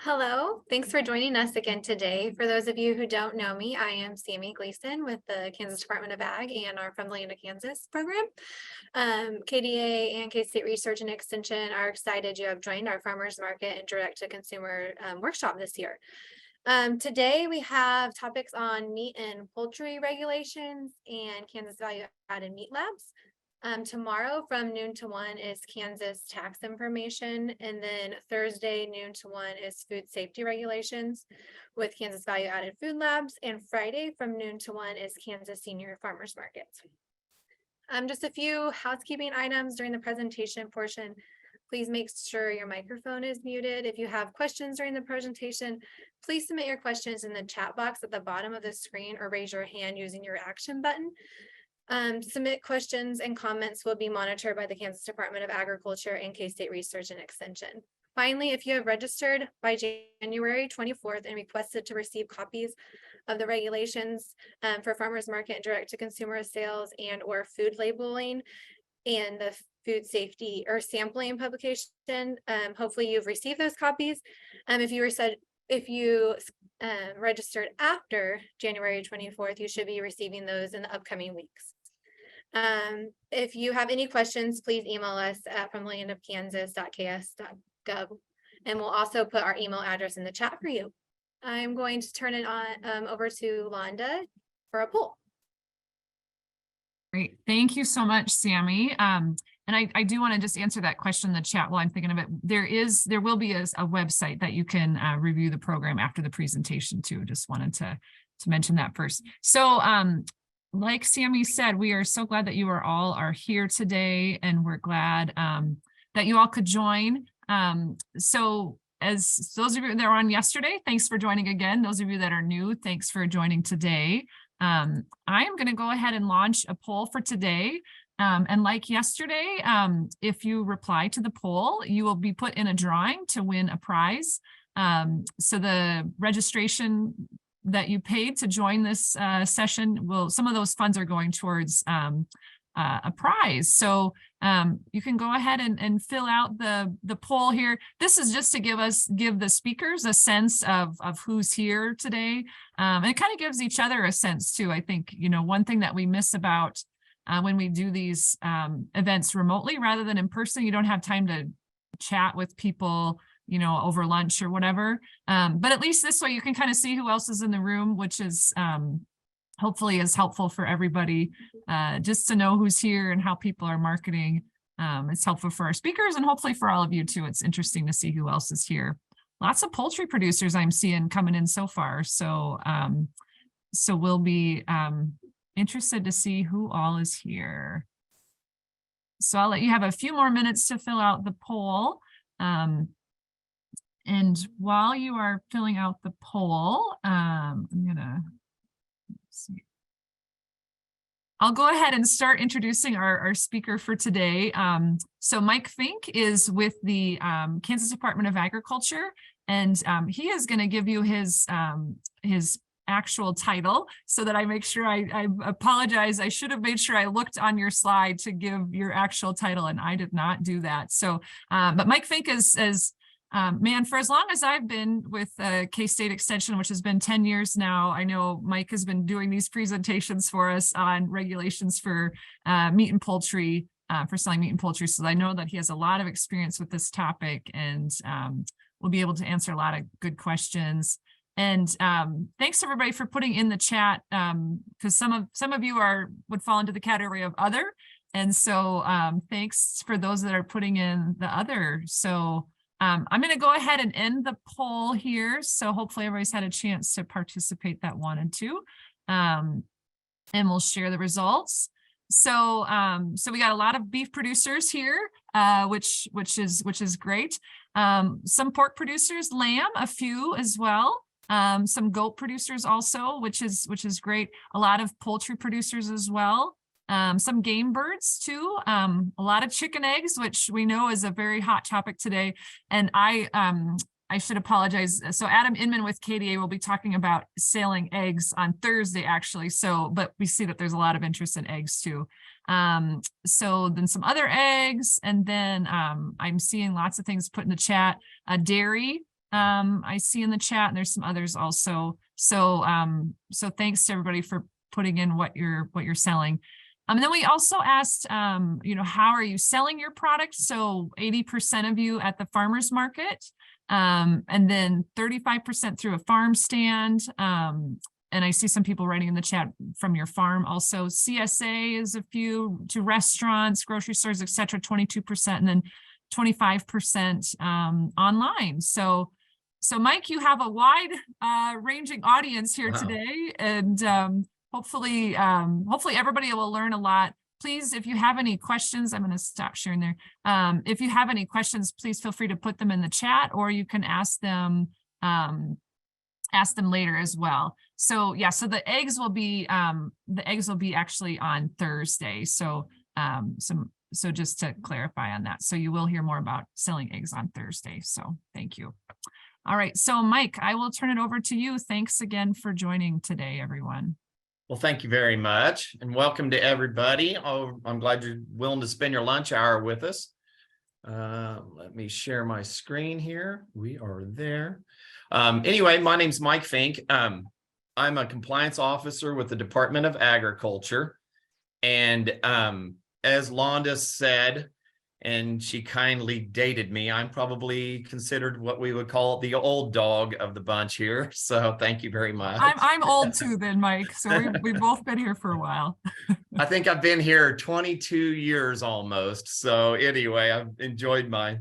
Hello, thanks for joining us again today. For those of you who don't know me, I am Sammy Gleason with the Kansas Department of Ag and our From the Land of Kansas program. KDA and K-State Research and Extension are excited you have joined our farmers market and direct-to-consumer workshop this year. Today we have topics on meat and poultry regulations and Kansas value-added meat labs. Tomorrow from noon to 1 is Kansas tax information, and then Thursday noon to 1 is food safety regulations with Kansas value added food labs, and Friday from noon to 1 is Kansas senior farmers markets. Just a few housekeeping items during the presentation portion. Please make sure your microphone is muted. If you have questions during the presentation, please submit your questions in the chat box at the bottom of the screen or raise your hand using your action button. Submit questions and comments will be monitored by the Kansas Department of Agriculture and K-State Research and Extension. Finally, if you have registered by January 24th and requested to receive copies of the regulations for farmers market and direct-to-consumer sales and or food labeling and the food safety or sampling publication, hopefully you've received those copies. If you registered after January 24th, you should be receiving those in the upcoming weeks. If you have any questions, please email us at fromthelandofkansas.ks.gov, and we'll also put our email address in the chat for you. I'm going to turn it on over to Londa for a poll. Great. Thank you so much, Sammy. And I do want to just answer that question in the chat while I'm thinking of it. There will be a website that you can review the program after the presentation too. Just wanted to mention that first. So like Sammy said, we are so glad that you all are here today, and we're glad that you all could join. So as those of you that were on yesterday, thanks for joining again. Those of you that are new, thanks for joining today. I am going to go ahead and launch a poll for today. And like yesterday, if you reply to the poll, you will be put in a drawing to win a prize. So the registration that you paid to join this session, some of those funds are going towards a prize. So you can go ahead and fill out the poll here. This is just to give the speakers a sense of who's here today. And it kind of gives each other a sense too. I think, one thing that we miss about when we do these events remotely rather than in person, you don't have time to chat with people, over lunch or whatever. But at least this way you can kind of see who else is in the room, which is hopefully is helpful for everybody, just to know who's here and how people are marketing. It's helpful for our speakers and hopefully for all of you too. It's interesting to see who else is here. Lots of poultry producers I'm seeing coming in so far. So, so we'll be interested to see who all is here. So I'll let you have a few more minutes to fill out the poll. And while you are filling out the poll, I'm gonna see. I'll go ahead and start introducing our speaker for today. So Mike Fink is with the Kansas Department of Agriculture, and he is going to give you his actual title so that I make sure I apologize. I should have made sure I looked on your slide to give your actual title, and I did not do that. So, but Mike Fink is man, for as long as I've been with K-State Extension, which has been 10 years now, I know Mike has been doing these presentations for us on regulations for meat and poultry, for selling meat and poultry. So I know that he has a lot of experience with this topic, and we'll be able to answer a lot of good questions. And thanks everybody for putting in the chat, because some of you would fall into the category of other. And so thanks for those that are putting in the other. So I'm going to go ahead and end the poll here. So hopefully everybody's had a chance to participate that wanted to. And we'll share the results. So so we got a lot of beef producers here, which is great. Some pork producers, lamb, a few as well. Some goat producers also, which is great. A lot of poultry producers as well. Some game birds too, a lot of chicken eggs, which we know is a very hot topic today. And I should apologize. So Adam Inman with KDA will be talking about selling eggs on Thursday, actually. So, but we see that there's a lot of interest in eggs too. So then some other eggs, and then I'm seeing lots of things put in the chat. Dairy, I see in the chat, and there's some others also. So so thanks to everybody for putting in what you're selling. And then we also asked, you know, how are you selling your product? So 80% of you at the farmer's market, and then 35% through a farm stand. And I see some people writing in the chat from your farm. Also, CSA is a few, to restaurants, grocery stores, etc. 22%, and then 25% online. So Mike, you have a wide ranging audience here today, and hopefully everybody will learn a lot. Please, if you have any questions, I'm going to stop sharing there. If you have any questions, please feel free to put them in the chat, or you can ask them later as well. So yeah, so the eggs will be actually on Thursday. So so just to clarify on that. So you will hear more about selling eggs on Thursday. So thank you. All right. So Mike, I will turn it over to you. Thanks again for joining today, everyone. Well, thank you very much, and welcome to everybody. Oh, I'm glad you're willing to spend your lunch hour with us. Let me share my screen here. We are there. Anyway, my name's Mike Fink. I'm a compliance officer with the Department of Agriculture. And as Londa said, and she kindly dated me, I'm probably considered what we would call the old dog of the bunch here. So thank you very much. I'm old too then, Mike. So we've both been here for a while. I think I've been here 22 years almost. So anyway, I've enjoyed my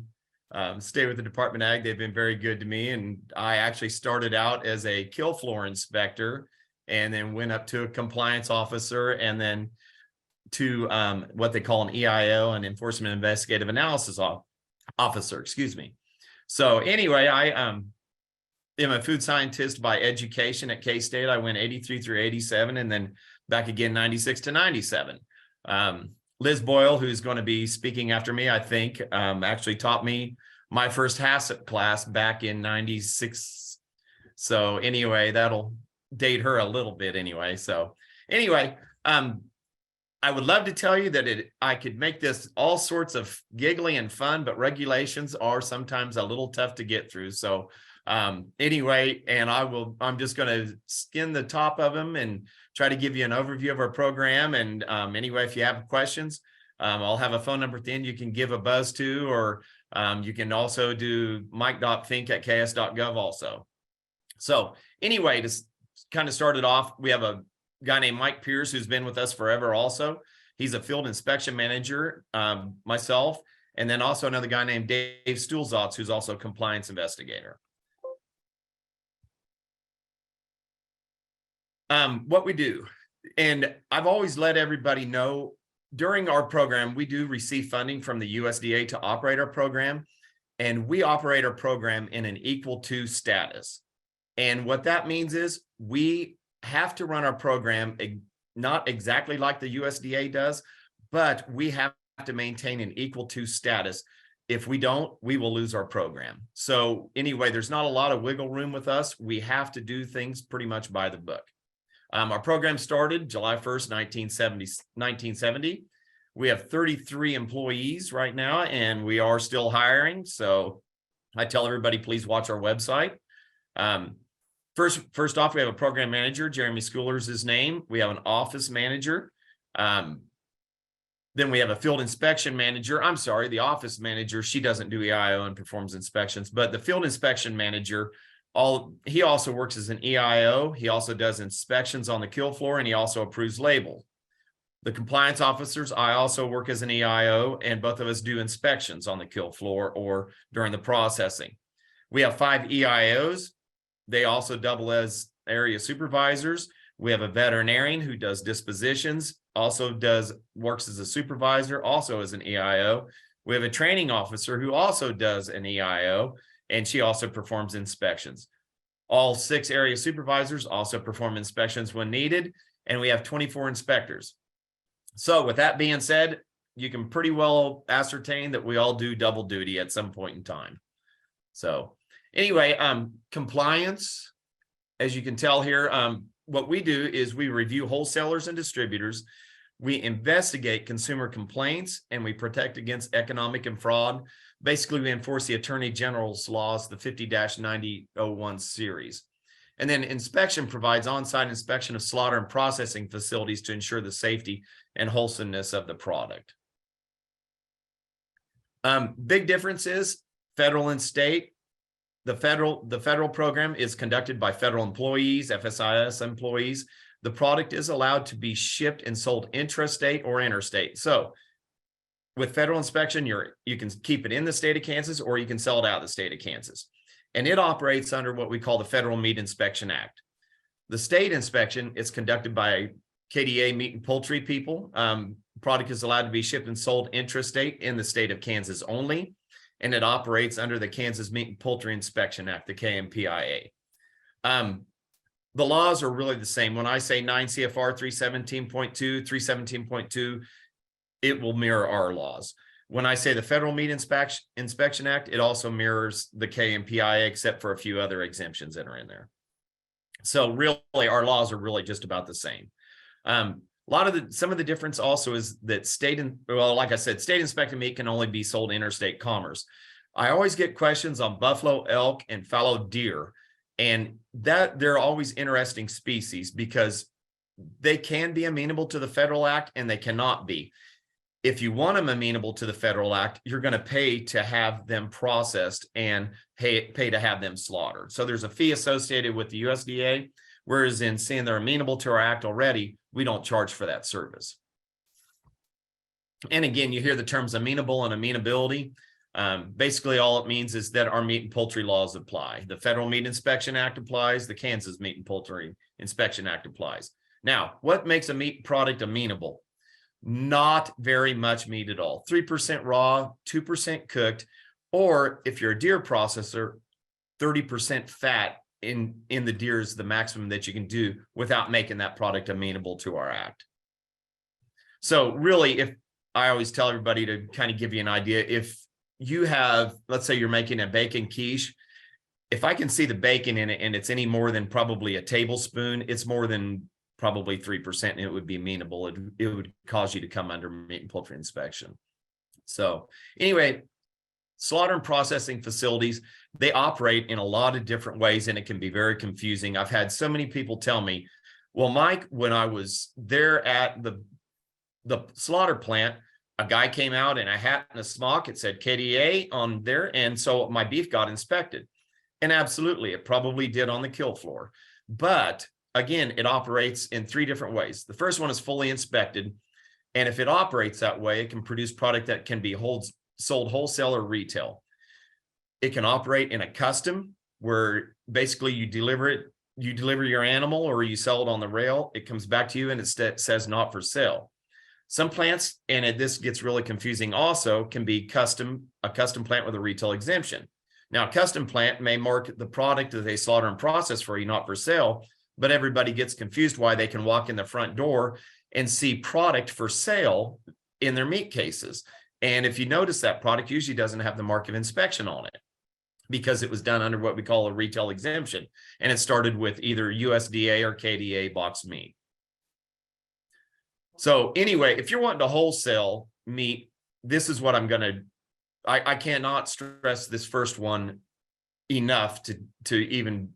stay with the Department of Ag. They've been very good to me. And I actually started out as a kill floor inspector, and then went up to a compliance officer, and then to what they call an EIO, an Enforcement Investigative Analysis Officer, excuse me. So anyway, I am a food scientist by education at K-State. I went 83 through 87, and then back again 96 to 97. Liz Boyle, who's going to be speaking after me, I think, actually taught me my first HACCP class back in 96. So anyway, that'll date her a little bit anyway. So anyway, I would love to tell you that I could make this all sorts of giggly and fun, but regulations are sometimes a little tough to get through. So anyway, and I'm just going to skin the top of them and try to give you an overview of our program. And anyway, if you have questions, I'll have a phone number at the end you can give a buzz to, or you can also do mike.fink@ks.gov also. So anyway, to kind of start it off, we have a guy named Mike Pierce, who's been with us forever also. He's a field inspection manager, myself, and then also another guy named Dave Stuhlzotz, who's also a compliance investigator. What we do, and I've always let everybody know, during our program, we do receive funding from the USDA to operate our program, and we operate our program in an equal to status. And what that means is we have to run our program not exactly like the USDA does, but we have to maintain an equal to status. If we don't, we will lose our program. So anyway, there's not a lot of wiggle room with us. We have to do things pretty much by the book. Our program started July 1st, 1970. We have 33 employees right now, and we are still hiring. So I tell everybody, please watch our website. First off, we have a program manager, Jeremy Schooler's his name. We have an office manager. Then we have a field inspection manager. I'm sorry, the office manager, she doesn't do EIO and performs inspections, but the field inspection manager, he also works as an EIO. He also does inspections on the kill floor, and he also approves labels. The compliance officers, I also work as an EIO, and both of us do inspections on the kill floor or during the processing. We have 5 EIOs. They also double as area supervisors. We have a veterinarian who does dispositions, also works as a supervisor, also as an EIO. We have a training officer who also does an EIO, and she also performs inspections. All 6 area supervisors also perform inspections when needed, and we have 24 inspectors. So with that being said, you can pretty well ascertain that we all do double duty at some point in time. So anyway, compliance, as you can tell here, what we do is we review wholesalers and distributors. We investigate consumer complaints, and we protect against economic and fraud. Basically, we enforce the Attorney General's laws, the 50-9001 series. And then inspection provides on-site inspection of slaughter and processing facilities to ensure the safety and wholesomeness of the product. Big difference is federal and state. The federal program is conducted by federal employees, FSIS employees. The product is allowed to be shipped and sold intrastate or interstate. So with federal inspection, you can keep it in the state of Kansas, or you can sell it out of the state of Kansas. And it operates under what we call the Federal Meat Inspection Act. The state inspection is conducted by KDA meat and poultry people. Product is allowed to be shipped and sold intrastate in the state of Kansas only, and it operates under the Kansas Meat and Poultry Inspection Act, the KMPIA. The laws are really the same. When I say 9 CFR 317.2, 317.2, it will mirror our laws. When I say the Federal Meat Inspection Act, it also mirrors the KMPIA, except for a few other exemptions that are in there. So really, our laws are really just about the same. Some of the difference also is that like I said, state inspected meat can only be sold interstate commerce. I always get questions on buffalo, elk, and fallow deer, and that they're always interesting species because they can be amenable to the federal act and they cannot be. If you want them amenable to the federal act, you're going to pay to have them processed and pay to have them slaughtered. So there's a fee associated with the USDA, whereas in seeing they're amenable to our act already, we don't charge for that service. And again, you hear the terms amenable and amenability. Basically, all it means is that our meat and poultry laws apply. The Federal Meat Inspection Act applies. The Kansas Meat and Poultry Inspection Act applies. Now, what makes a meat product amenable? Not very much meat at all. 3% raw, 2% cooked, or if you're a deer processor, 30% fat in the deer is the maximum that you can do without making that product amenable to our act. So really, if I always tell everybody to kind of give you an idea, if you have, let's say you're making a bacon quiche, if I can see the bacon in it and it's any more than probably a tablespoon, it's more than probably 3%, and it would be amenable. It would cause you to come under meat and poultry inspection. So anyway, slaughter and processing facilities, they operate in a lot of different ways, and it can be very confusing. I've had so many people tell me, well, Mike, when I was there at the slaughter plant, a guy came out in a hat and a smock. It said KDA on there, and so my beef got inspected. And absolutely, it probably did on the kill floor. But again, it operates in 3 different ways. The first one is fully inspected. And if it operates that way, it can produce product that can be sold wholesale or retail. It can operate in a custom where basically you deliver your animal or you sell it on the rail. It comes back to you and it says not for sale. Some plants, and this gets really confusing also, can be a custom plant with a retail exemption. Now, a custom plant may mark the product that they slaughter and process for you, not for sale, but everybody gets confused why they can walk in the front door and see product for sale in their meat cases. And if you notice, that product usually doesn't have the mark of inspection on it because it was done under what we call a retail exemption. And it started with either USDA or KDA boxed meat. So anyway, if you're wanting to wholesale meat, this is what I cannot stress this first one enough to even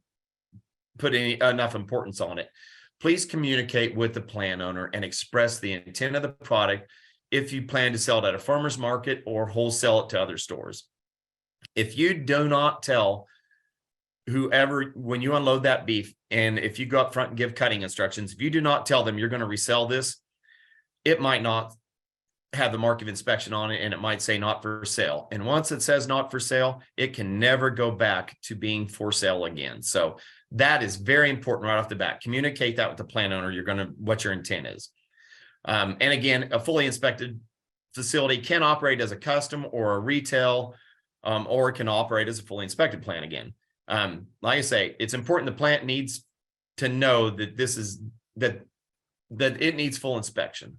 put enough importance on it. Please communicate with the plant owner and express the intent of the product if you plan to sell it at a farmer's market or wholesale it to other stores. If you do not tell whoever, when you unload that beef, and if you go up front and give cutting instructions, if you do not tell them you're going to resell this, it might not have the mark of inspection on it, and it might say not for sale. And once it says not for sale, it can never go back to being for sale again. So that is very important right off the bat. Communicate that with the plant owner. What your intent is. And again, a fully inspected facility can operate as a custom or a retail, or it can operate as a fully inspected plant again. Like I say, it's important the plant needs to know that that it needs full inspection.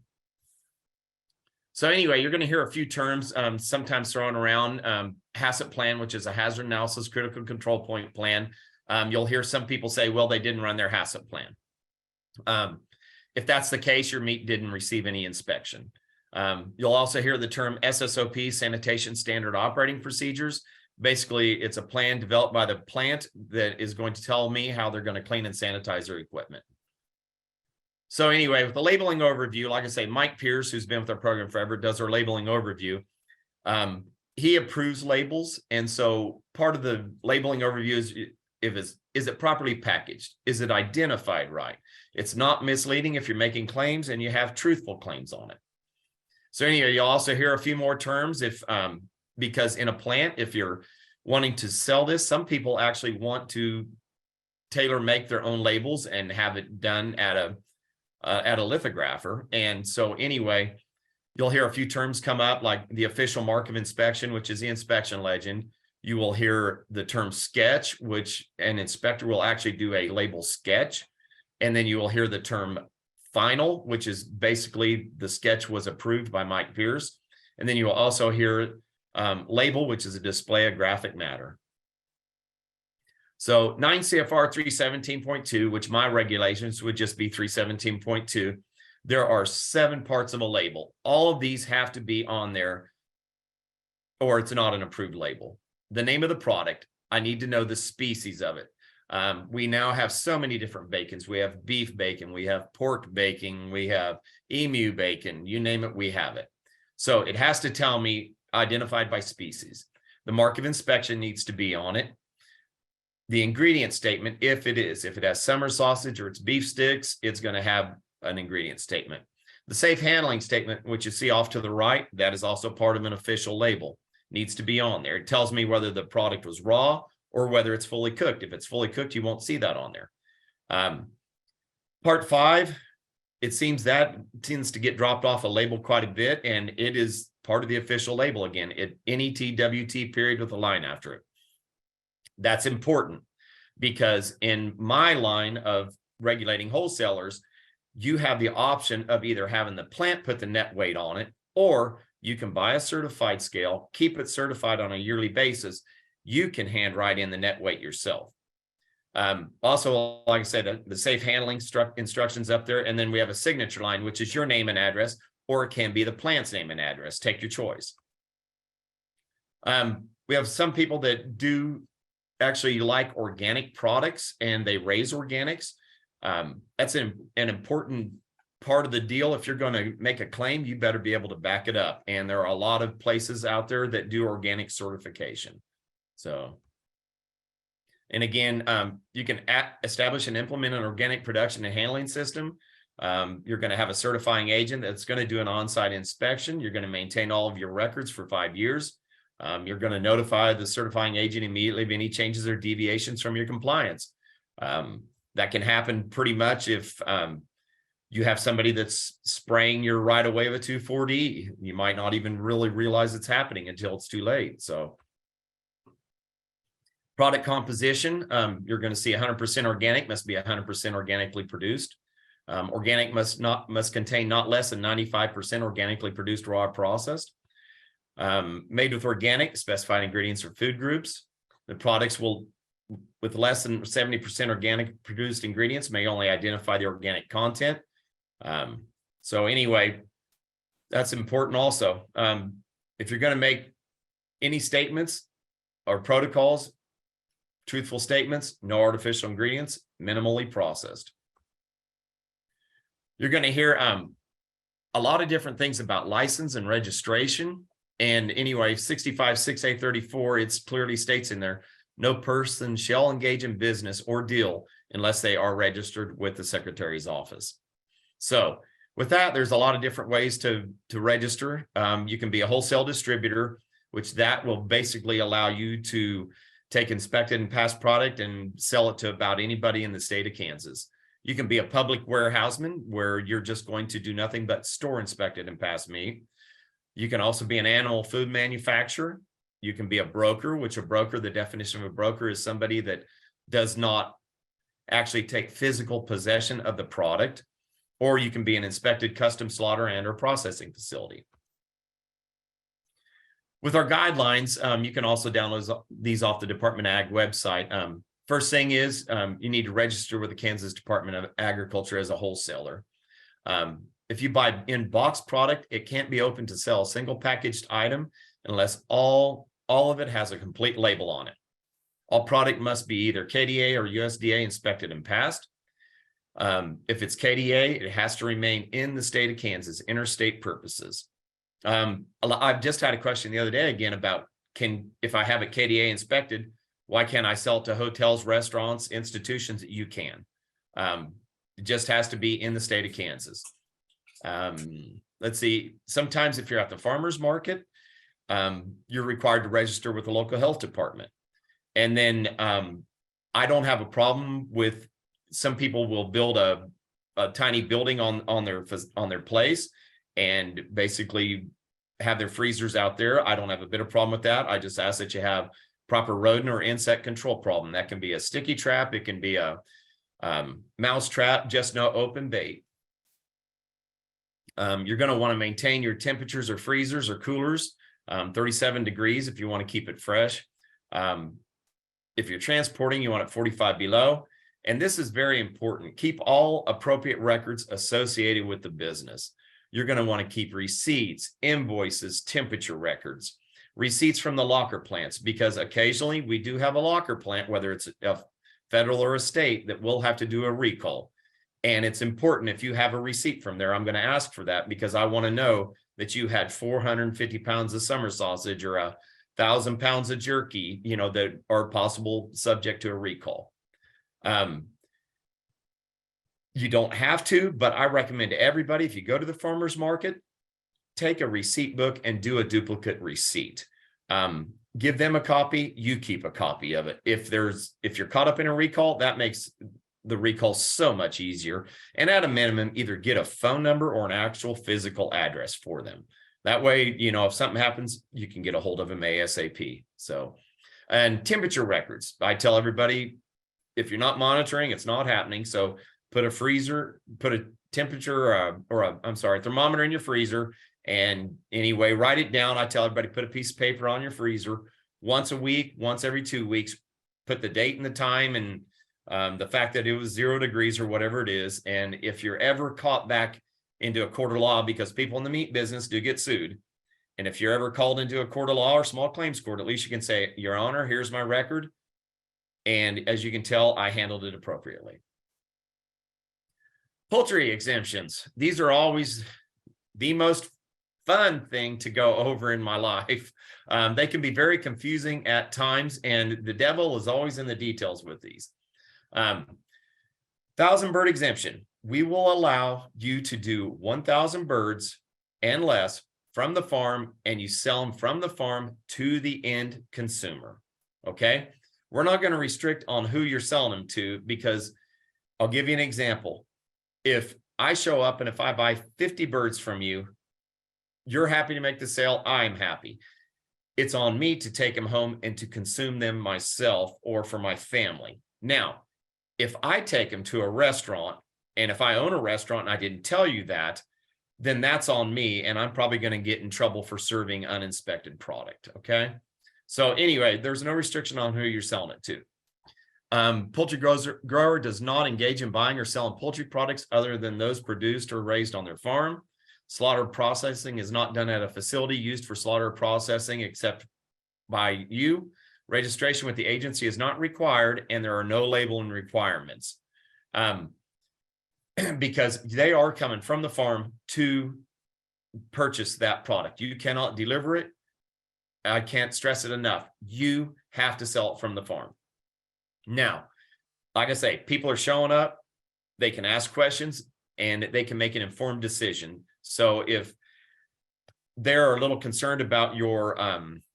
So anyway, you're going to hear a few terms sometimes thrown around. HACCP plan, which is a hazard analysis critical control point plan. You'll hear some people say, well, they didn't run their HACCP plan. if that's the case, your meat didn't receive any inspection. You'll also hear the term SSOP, Sanitation Standard Operating Procedures. Basically, it's a plan developed by the plant that is going to tell me how they're going to clean and sanitize their equipment. So anyway, with the labeling overview, like I say, Mike Pierce, who's been with our program forever, does our labeling overview. He approves labels. And so part of the labeling overview is it properly packaged? Is it identified right? It's not misleading if you're making claims and you have truthful claims on it. So anyway, you'll also hear a few more terms because in a plant, if you're wanting to sell this, some people actually want to tailor make their own labels and have it done at a lithographer. And so anyway, you'll hear a few terms come up like the official mark of inspection, which is the inspection legend. You will hear the term sketch, which an inspector will actually do a label sketch. And then you will hear the term final, which is basically the sketch was approved by Mike Pierce. And then you will also hear label, which is a display of graphic matter. So 9 CFR 317.2, which my regulations would just be 317.2. There are 7 parts of a label. All of these have to be on there or it's not an approved label. The name of the product, I need to know the species of it. We now have so many different bacons. We have beef bacon, we have pork bacon, we have emu bacon, you name it, we have it. So it has to tell me identified by species. The mark of inspection needs to be on it. The ingredient statement, if it has summer sausage or it's beef sticks, it's going to have an ingredient statement. The safe handling statement, which you see off to the right, that is also part of an official label, needs to be on there. It tells me whether the product was raw or whether it's fully cooked. If it's fully cooked, you won't see that on there. Part 5, it seems that tends to get dropped off a label quite a bit, and it is part of the official label again. NETWT period with a line after it. That's important because in my line of regulating wholesalers, you have the option of either having the plant put the net weight on it, or you can buy a certified scale, keep it certified on a yearly basis. You can hand write in the net weight yourself. Also, like I said, the safe handling instructions up there. And then we have a signature line, which is your name and address, or it can be the plant's name and address. Take your choice. We have some people that do actually like organic products and they raise organics. That's an important part of the deal. If you're going to make a claim, you better be able to back it up. And there are a lot of places out there that do organic certification. So, and again, you can establish and implement an organic production and handling system. You're going to have a certifying agent that's going to do an on-site inspection. You're going to maintain all of your records for 5 years. You're going to notify the certifying agent immediately of any changes or deviations from your compliance. That can happen pretty much if you have somebody that's spraying your right of way with a 2,4-D. You might not even really realize it's happening until it's too late. So product composition, you're going to see 100% organic, must be 100% organically produced. Organic must contain not less than 95% organically produced raw or processed. Made with organic, specified ingredients or food groups. The products will, with less than 70% organic produced ingredients, may only identify the organic content. So anyway, that's important also. If you're going to make any statements or protocols, truthful statements, no artificial ingredients, minimally processed. You're going to hear a lot of different things about license and registration. And anyway, 65-6A34, it clearly states in there, no person shall engage in business or deal unless they are registered with the Secretary's office. So with that, there's a lot of different ways to register. You can be a wholesale distributor, which that will basically allow you to take inspected and passed product and sell it to about anybody in the state of Kansas. You can be a public warehouseman where you're just going to do nothing but store inspected and passed meat. You can also be an animal food manufacturer. You can be a broker, which a broker, the definition of a broker is somebody that does not actually take physical possession of the product. Or you can be an inspected custom slaughter and or processing facility. With our guidelines, you can also download these off the Department of Ag website. First thing is you need to register with the Kansas Department of Agriculture as a wholesaler. If you buy in box product, it can't be opened to sell a single packaged item unless all of it has a complete label on it. All product must be either KDA or USDA inspected and passed. If it's KDA, it has to remain in the state of Kansas, interstate purposes. I've just had a question the other day again about if I have it KDA inspected, why can't I sell it to hotels, restaurants, institutions? You can. It just has to be in the state of Kansas. Let's see, sometimes if you're at the farmer's market, you're required to register with the local health department. And then I don't have a problem with, some people will build a tiny building on their place and basically have their freezers out there. I don't have a bit of problem with that. I just ask that you have proper rodent or insect control problem. That can be a sticky trap. It can be a mouse trap, just no open bait. You're going to want to maintain your temperatures or freezers or coolers, 37 degrees if you want to keep it fresh. If you're transporting, you want it 45 below. And this is very important. Keep all appropriate records associated with the business. You're going to want to keep receipts, invoices, temperature records, receipts from the locker plants, because occasionally we do have a locker plant, whether it's a federal or a state, that will have to do a recall. And it's important, if you have a receipt from there, I'm going to ask for that, because I want to know that you had 450 pounds of summer sausage or 1,000 pounds of jerky, you know, that are possible subject to a recall. You don't have to, but I recommend to everybody, if you go to the farmer's market, take a receipt book and do a duplicate receipt. Give them a copy, you keep a copy of it. If you're caught up in a recall, that makes the recall so much easier. And at a minimum, either get a phone number or an actual physical address for them. That way, you know, if something happens, you can get a hold of them ASAP. So, and temperature records. I tell everybody, if you're not monitoring, it's not happening. So put a thermometer in your freezer, and anyway, write it down. I tell everybody, put a piece of paper on your freezer once a week, once every 2 weeks, put the date and the time and the fact that it was 0 degrees or whatever it is. And if you're ever caught back into a court of law, because people in the meat business do get sued, and if you're ever called into a court of law or small claims court, at least you can say, Your Honor, here's my record. And as you can tell, I handled it appropriately. Poultry exemptions. These are always the most fun thing to go over in my life. They can be very confusing at times, and the devil is always in the details with these. 1,000 bird exemption. We will allow you to do 1,000 birds and less from the farm, and you sell them from the farm to the end consumer. Okay. We're not going to restrict on who you're selling them to, because I'll give you an example. If I show up and if I buy 50 birds from you, you're happy to make the sale, I'm happy. It's on me to take them home and to consume them myself or for my family. Now, if I take them to a restaurant, and if I own a restaurant and I didn't tell you that, then that's on me, and I'm probably going to get in trouble for serving uninspected product. Okay. So anyway, there's no restriction on who you're selling it to. Poultry grower does not engage in buying or selling poultry products other than those produced or raised on their farm. Slaughter processing is not done at a facility used for slaughter processing except by you. Registration with the agency is not required, and there are no labeling requirements because they are coming from the farm to purchase that product. You cannot deliver it. I can't stress it enough. You have to sell it from the farm. Now, like I say, people are showing up, they can ask questions, and they can make an informed decision. So if they're a little concerned about your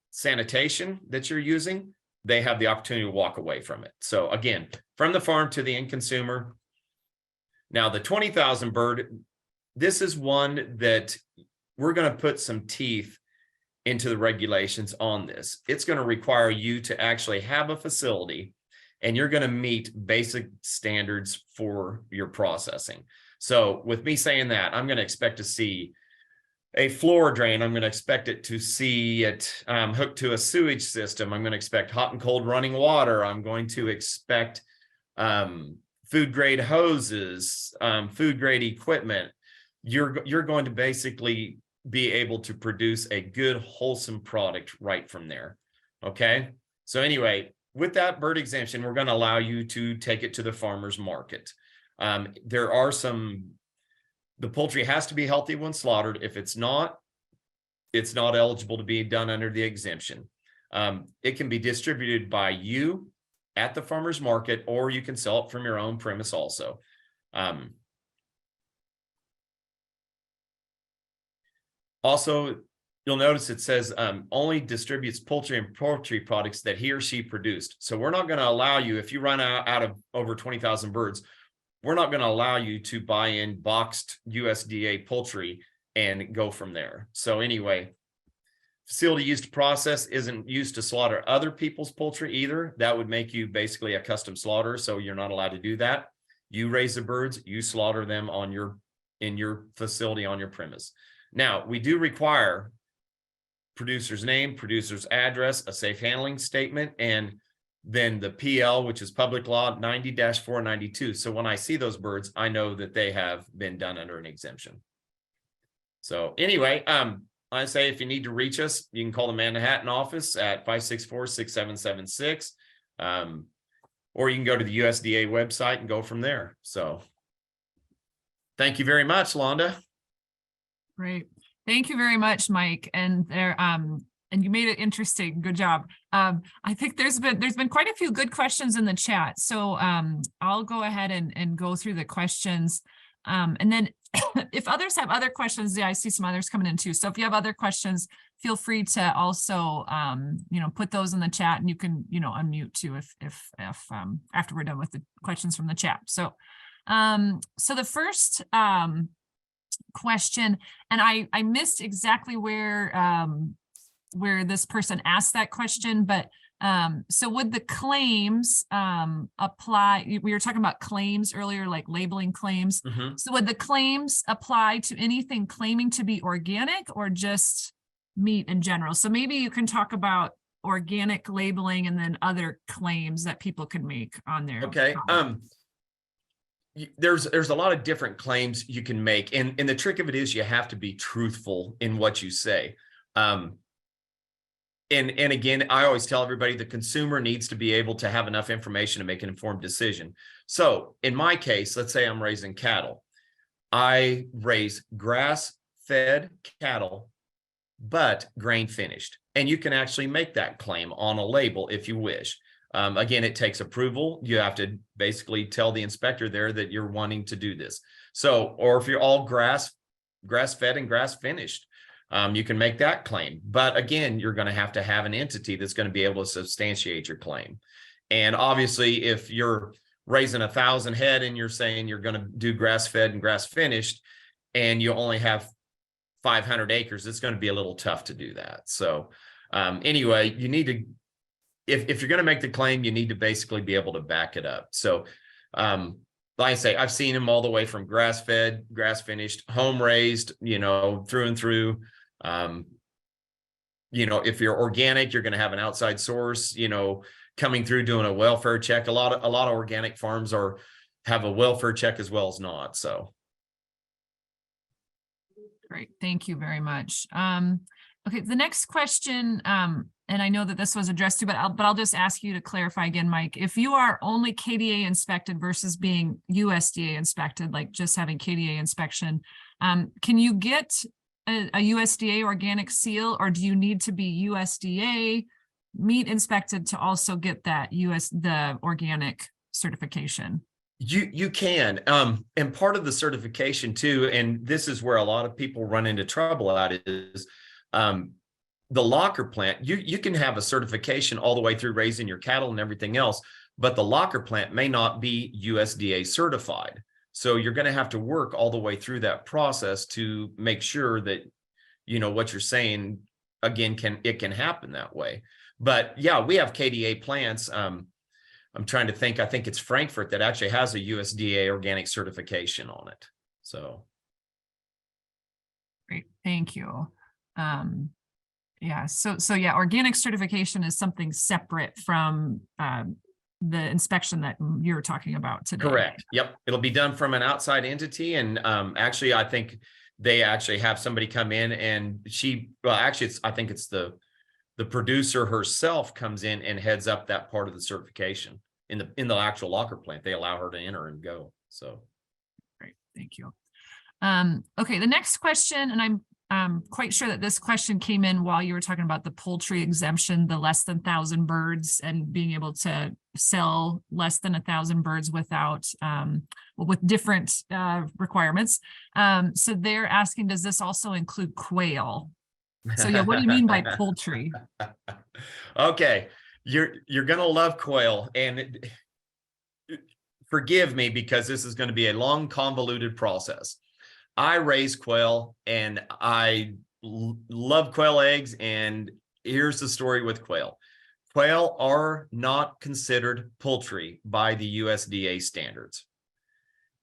sanitation that you're using, they have the opportunity to walk away from it. So again, from the farm to the end consumer. Now, the 20,000 bird, this is one that we're going to put some teeth into the regulations on this. It's going to require you to actually have a facility, and you're going to meet basic standards for your processing. So with me saying that, I'm going to expect to see a floor drain. I'm going to expect it to see it hooked to a sewage system. I'm going to expect hot and cold running water. I'm going to expect food grade hoses, food grade equipment. you're going to basically be able to produce a good, wholesome product right from there. Okay. So anyway, with that bird exemption, we're going to allow you to take it to the farmer's market. There are the poultry has to be healthy when slaughtered. If it's not eligible to be done under the exemption. It can be distributed by you at the farmer's market, or you can sell it from your own premise also. Also, you'll notice it says only distributes poultry and poultry products that he or she produced. So we're not going to allow you, if you run out of over 20,000 birds, we're not going to allow you to buy in boxed USDA poultry and go from there. So anyway, facility used to process isn't used to slaughter other people's poultry either. That would make you basically a custom slaughter. So you're not allowed to do that. You raise the birds, you slaughter them in your facility on your premise. Now, we do require producer's name, producer's address, a safe handling statement, and then the PL, which is public law 90-492. So when I see those birds, I know that they have been done under an exemption. So anyway, I say if you need to reach us, you can call the Manhattan office at 564-6776. Or you can go to the USDA website and go from there. So thank you very much, Londa. Great. Thank you very much, Mike. And you made it interesting. Good job. I think there's been quite a few good questions in the chat. So I'll go ahead and go through the questions. And then if others have other questions, yeah, I see some others coming in too. So if you have other questions, feel free to also, put those in the chat, and you can, unmute too if after we're done with the questions from the chat. So, so the first question, and I missed exactly where this person asked that question, but so would the claims apply? We were talking about claims earlier, like labeling claims. Mm-hmm. So would the claims apply to anything claiming to be organic or just meat in general? So maybe you can talk about organic labeling and then other claims that people can make on there. Okay. There's a lot of different claims you can make, and the trick of it is you have to be truthful in what you say. And again, I always tell everybody the consumer needs to be able to have enough information to make an informed decision. So in my case, let's say I'm raising cattle. I raise grass-fed cattle, but grain finished. And you can actually make that claim on a label if you wish. Again, it takes approval. You have to basically tell the inspector there that you're wanting to do this. So, or if you're all grass-fed and grass-finished, you can make that claim. But again, you're going to have an entity that's going to be able to substantiate your claim. And obviously, if you're raising 1,000 head and you're saying you're going to do grass-fed and grass-finished, and you only have 500 acres, it's going to be a little tough to do that. So anyway, you need to, if you're going to make the claim, you need to basically be able to back it up. So like I say, I've seen them all the way from grass-fed, grass-finished, home-raised, through and through. If you're organic, you're going to have an outside source, coming through doing a welfare check. A lot of organic farms have a welfare check as well as not. So. Great. Thank you very much. Okay, the next question, and I know that this was addressed to, but I'll just ask you to clarify again, Mike. If you are only KDA inspected versus being USDA inspected, like just having KDA inspection, can you get a USDA organic seal, or do you need to be USDA meat inspected to also get that the organic certification? You can, and part of the certification too, and this is where a lot of people run into trouble at, is the locker plant. You can have a certification all the way through raising your cattle and everything else, but the locker plant may not be USDA certified. So you're going to have to work all the way through that process to make sure that, what you're saying, again, can happen that way. But yeah, we have KDA plants. I'm trying to think, I think it's Frankfurt that actually has a USDA organic certification on it. So. Great, thank you. Yeah, so yeah, organic certification is something separate from the inspection that you're talking about today. Correct. Yep. It'll be done from an outside entity. And actually, I think they actually have somebody come in and I think it's the producer herself comes in and heads up that part of the certification in the actual locker plant. They allow her to enter and go. So. Great. Thank you. Okay. The next question, and I'm quite sure that this question came in while you were talking about the poultry exemption, the less than 1,000 birds and being able to sell less than 1,000 birds without, with different requirements. So they're asking, does this also include quail? So yeah, what do you mean by poultry? Okay, you're gonna love quail, and forgive me because this is going to be a long, convoluted process. I raise quail and I love quail eggs. And here's the story with quail. Quail are not considered poultry by the USDA standards.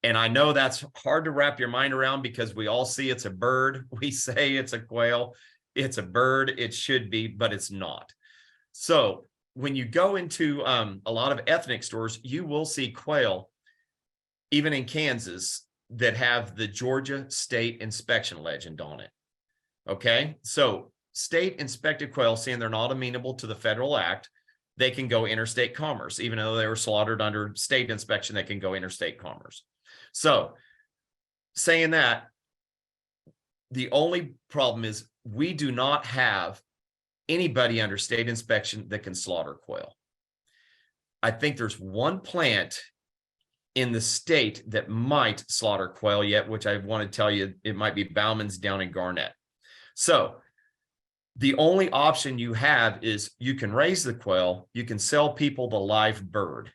And I know that's hard to wrap your mind around because we all see it's a bird. We say it's a quail. It's a bird. It should be, but it's not. So when you go into a lot of ethnic stores, you will see quail, even in Kansas, that have the Georgia state inspection legend on it. Okay, so state inspected quail, seeing they're not amenable to the federal act, they can go interstate commerce. Even though they were slaughtered under state inspection, they can go interstate commerce. So saying that, the only problem is we do not have anybody under state inspection that can slaughter quail. I think there's one plant in the state that might slaughter quail yet, which I want to tell you, it might be Bauman's down in Garnett. So the only option you have is you can raise the quail, you can sell people the live bird.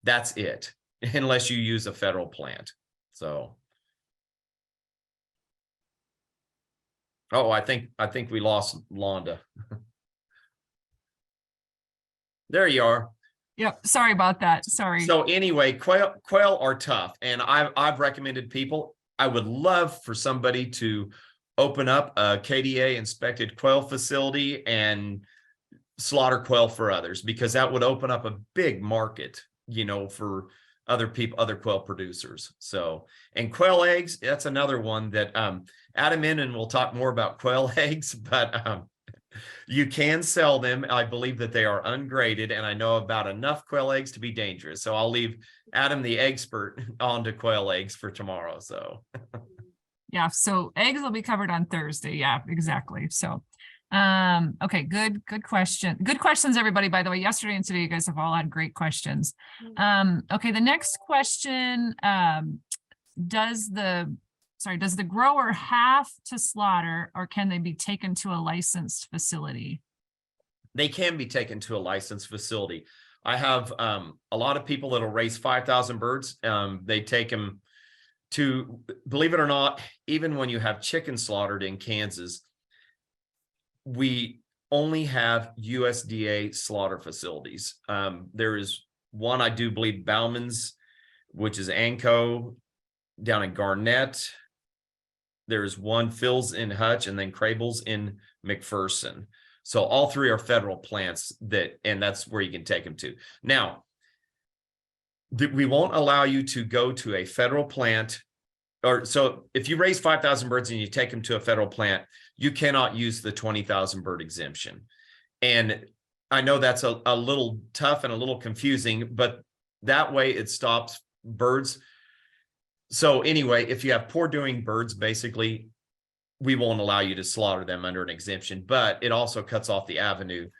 That's it, unless you use a federal plant. So. Oh, I think we lost Londa. There you are. Yep. Sorry about that. Sorry. So anyway, quail are tough. And I've recommended people, I would love for somebody to open up a KDA inspected quail facility and slaughter quail for others, because that would open up a big market, you know, for other people, other quail producers. So, and quail eggs, that's another one that Adam in, and we'll talk more about quail eggs, but you can sell them. I believe that they are ungraded, and I know about enough quail eggs to be dangerous. So I'll leave Adam, the expert, on to quail eggs for tomorrow. So yeah, so eggs will be covered on Thursday. Yeah, exactly. So okay, good question. Good questions, everybody. By the way, yesterday and today, you guys have all had great questions. Okay, the next question, does the grower have to slaughter, or can they be taken to a licensed facility? They can be taken to a licensed facility. I have a lot of people that'll raise 5,000 birds. They take them to, believe it or not, even when you have chicken slaughtered in Kansas, we only have USDA slaughter facilities. There is one, I do believe, Bauman's, which is Anco down in Garnett. There's one, Phil's in Hutch, and then Crable's in McPherson. So all three are federal plants and that's where you can take them to. Now, we won't allow you to go to a federal plant, or so if you raise 5,000 birds and you take them to a federal plant, you cannot use the 20,000 bird exemption. And I know that's a little tough and a little confusing, but that way it stops birds. So anyway, if you have poor doing birds, basically, we won't allow you to slaughter them under an exemption, but it also cuts off the avenue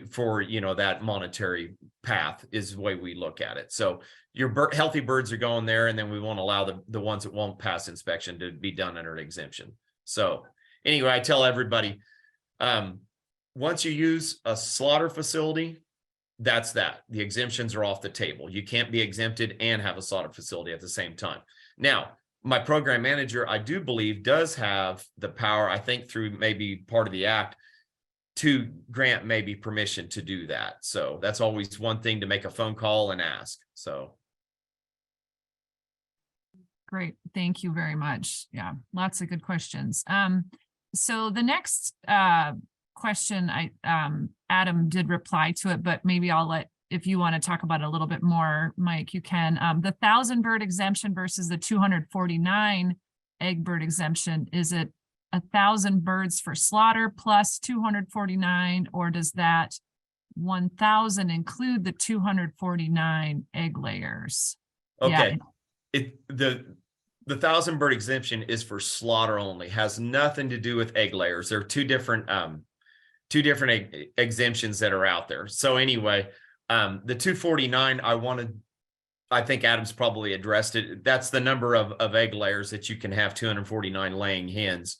for, you know, that monetary path is the way we look at it. So your healthy birds are going there, and then we won't allow the ones that won't pass inspection to be done under an exemption. So anyway, I tell everybody, once you use a slaughter facility, that's that. The exemptions are off the table. You can't be exempted and have a slaughter facility at the same time. Now, my program manager, I do believe, does have the power, I think through maybe part of the act, to grant maybe permission to do that. So that's always one thing to make a phone call and ask. So. Great. Thank you very much. Yeah, lots of good questions. So the next question, Adam did reply to it, but maybe I'll let if you want to talk about it a little bit more, Mike, you can. The 1,000 bird exemption versus the 249 egg bird exemption, is it 1,000 birds for slaughter plus 249, or does that 1,000 include the 249 egg layers? Okay. Yeah. The 1,000 bird exemption is for slaughter only, has nothing to do with egg layers. There are two different exemptions that are out there. So anyway, the 249, I think Adam's probably addressed it. That's the number of egg layers that you can have, 249 laying hens,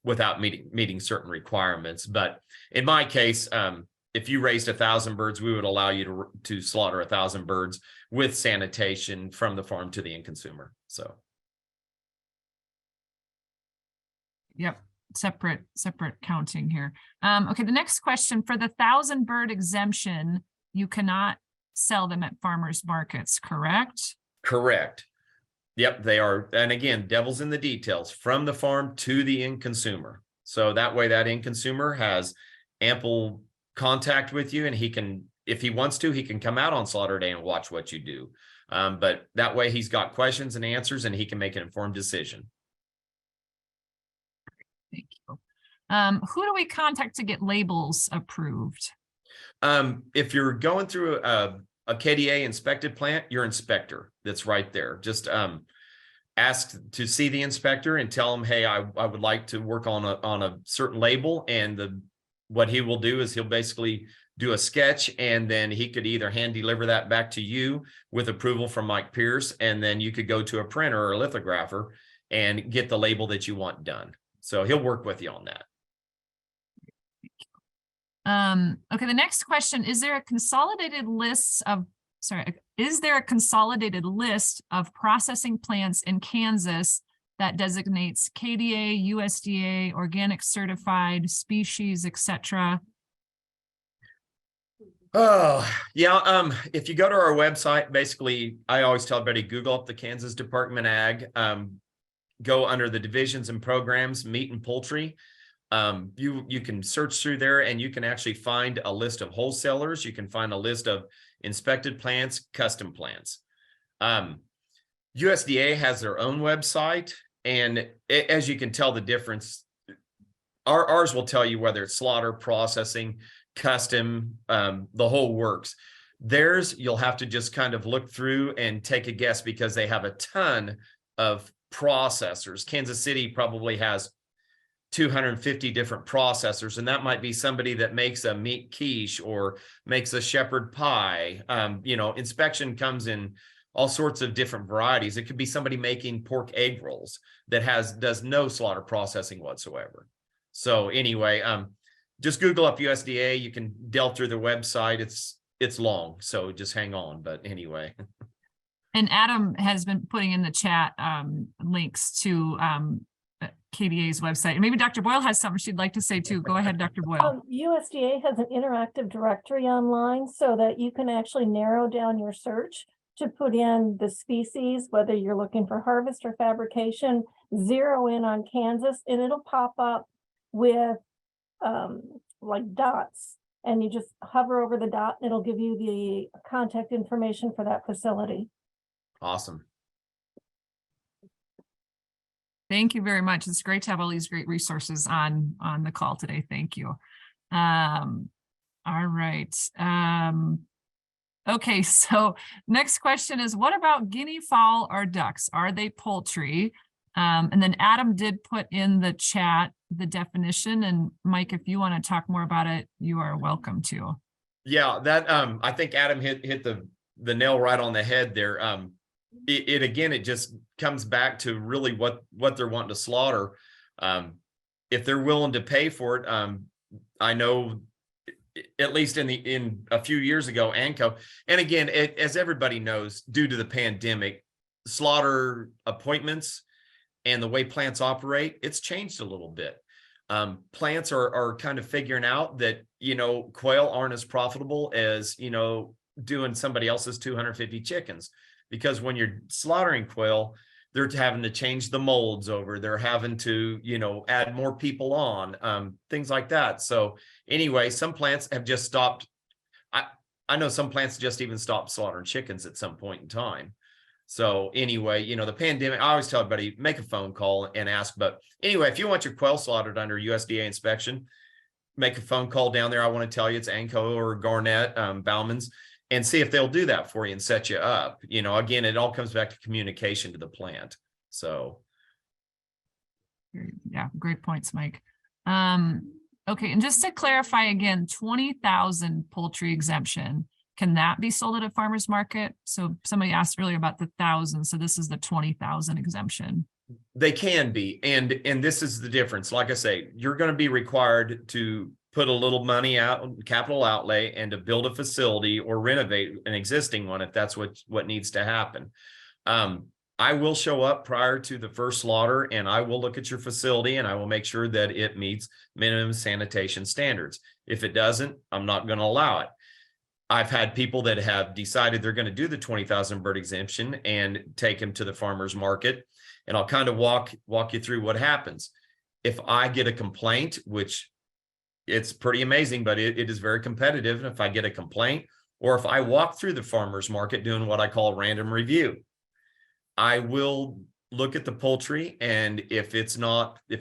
without meeting certain requirements. But in my case, if you raised 1,000 birds, we would allow you to slaughter 1,000 birds with sanitation from the farm to the end consumer. So. Yep. Separate counting here. Okay. The next question, for the 1,000 bird exemption, you cannot sell them at farmers markets, correct? Correct. Yep, they are. And again, devil's in the details, from the farm to the end consumer. So that way that end consumer has ample contact with you, and he can, if he wants to, he can come out on slaughter day and watch what you do. But that way he's got questions and answers, and he can make an informed decision. Thank you. Who do we contact to get labels approved? If you're going through a KDA inspected plant, your inspector that's right there. Just ask to see the inspector and tell him, hey, I would like to work on a certain label. And what he will do is he'll basically do a sketch, and then he could either hand deliver that back to you with approval from Mike Pierce, and then you could go to a printer or a lithographer and get the label that you want done. So he'll work with you on that. Okay, the next question, is there a consolidated list of processing plants in Kansas that designates KDA, USDA, organic certified species, etc.? Oh, yeah. If you go to our website, basically, I always tell everybody, Google up the Kansas Department of Ag, go under the divisions and programs, meat and poultry. You can search through there, and you can actually find a list of wholesalers. You can find a list of inspected plants, custom plants. USDA has their own website, and as you can tell the difference, ours will tell you whether it's slaughter, processing, custom, the whole works. Theirs, you'll have to just kind of look through and take a guess, because they have a ton of processors. Kansas City probably has 250 different processors, and that might be somebody that makes a meat quiche or makes a shepherd pie. Inspection comes in all sorts of different varieties. It could be somebody making pork egg rolls that does no slaughter processing whatsoever. So anyway, just Google up USDA. You can delve through the website. It's long, so just hang on. But anyway. And Adam has been putting in the chat links to KDA's website. And maybe Dr. Boyle has something she'd like to say too. Go ahead, Dr. Boyle. USDA has an interactive directory online so that you can actually narrow down your search to put in the species, whether you're looking for harvest or fabrication, zero in on Kansas, and it'll pop up with like dots, and you just hover over the dot and it'll give you the contact information for that facility. Awesome. Thank you very much. It's great to have all these great resources on the call today. Thank you. All right. Okay, so next question is, what about guinea fowl or ducks? Are they poultry? And then Adam did put in the chat the definition, and Mike, if you want to talk more about it, you are welcome to. Yeah, that I think Adam hit the nail right on the head there. It just comes back to really what they're wanting to slaughter. If they're willing to pay for it, I know at least in a few years ago, ANCO, and again, as everybody knows, due to the pandemic, slaughter appointments and the way plants operate, it's changed a little bit. Plants are kind of figuring out that, quail aren't as profitable as, doing somebody else's 250 chickens. Because when you're slaughtering quail, they're having to change the molds over. They're having to, add more people on, things like that. So anyway, some plants have just stopped. I know some plants just even stopped slaughtering chickens at some point in time. So anyway, you know, the pandemic, I always tell everybody, make a phone call and ask. But anyway, if you want your quail slaughtered under USDA inspection, make a phone call down there. I want to tell you it's Anco or Garnett, Bauman's, and see if they'll do that for you and set you up. You know, again, it all comes back to communication to the plant. So. Yeah, great points, Mike. Okay, and just to clarify again, 20,000 poultry exemption, can that be sold at a farmer's market? So somebody asked earlier about the 1,000, so this is the 20,000 exemption. They can be, and this is the difference. Like I say, you're going to be required to put a little money out, capital outlay, and to build a facility or renovate an existing one if that's what needs to happen. I will show up prior to the first slaughter, and I will look at your facility, and I will make sure that it meets minimum sanitation standards. If it doesn't, I'm not going to allow it. I've had people that have decided they're going to do the 20,000 bird exemption and take them to the farmer's market. And I'll kind of walk you through what happens. If I get a complaint, which it's pretty amazing, but it is very competitive. And if I get a complaint, or if I walk through the farmer's market doing what I call a random review, I will look at the poultry. And if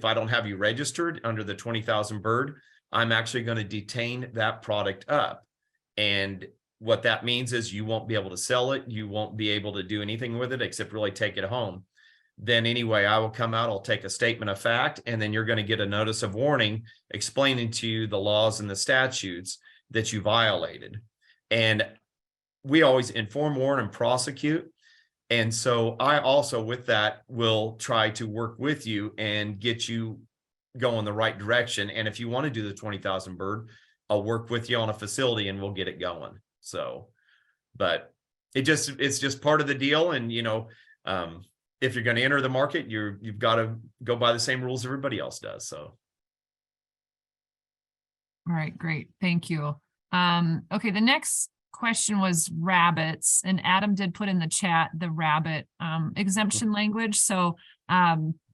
I don't have you registered under the 20,000 bird, I'm actually going to detain that product up. And what that means is you won't be able to sell it. You won't be able to do anything with it except really take it home. Then anyway, I will come out, I'll take a statement of fact, and then you're going to get a notice of warning explaining to you the laws and the statutes that you violated. And we always inform, warn, and prosecute. And so I also, with that, will try to work with you and get you going the right direction. And if you want to do the 20,000 bird, I'll work with you on a facility and we'll get it going. So, but it's just part of the deal. And, you know, if you're going to enter the market, you've got to go by the same rules everybody else does. So. All right, great. Thank you. Okay, the next question was rabbits, and Adam did put in the chat the rabbit exemption language. So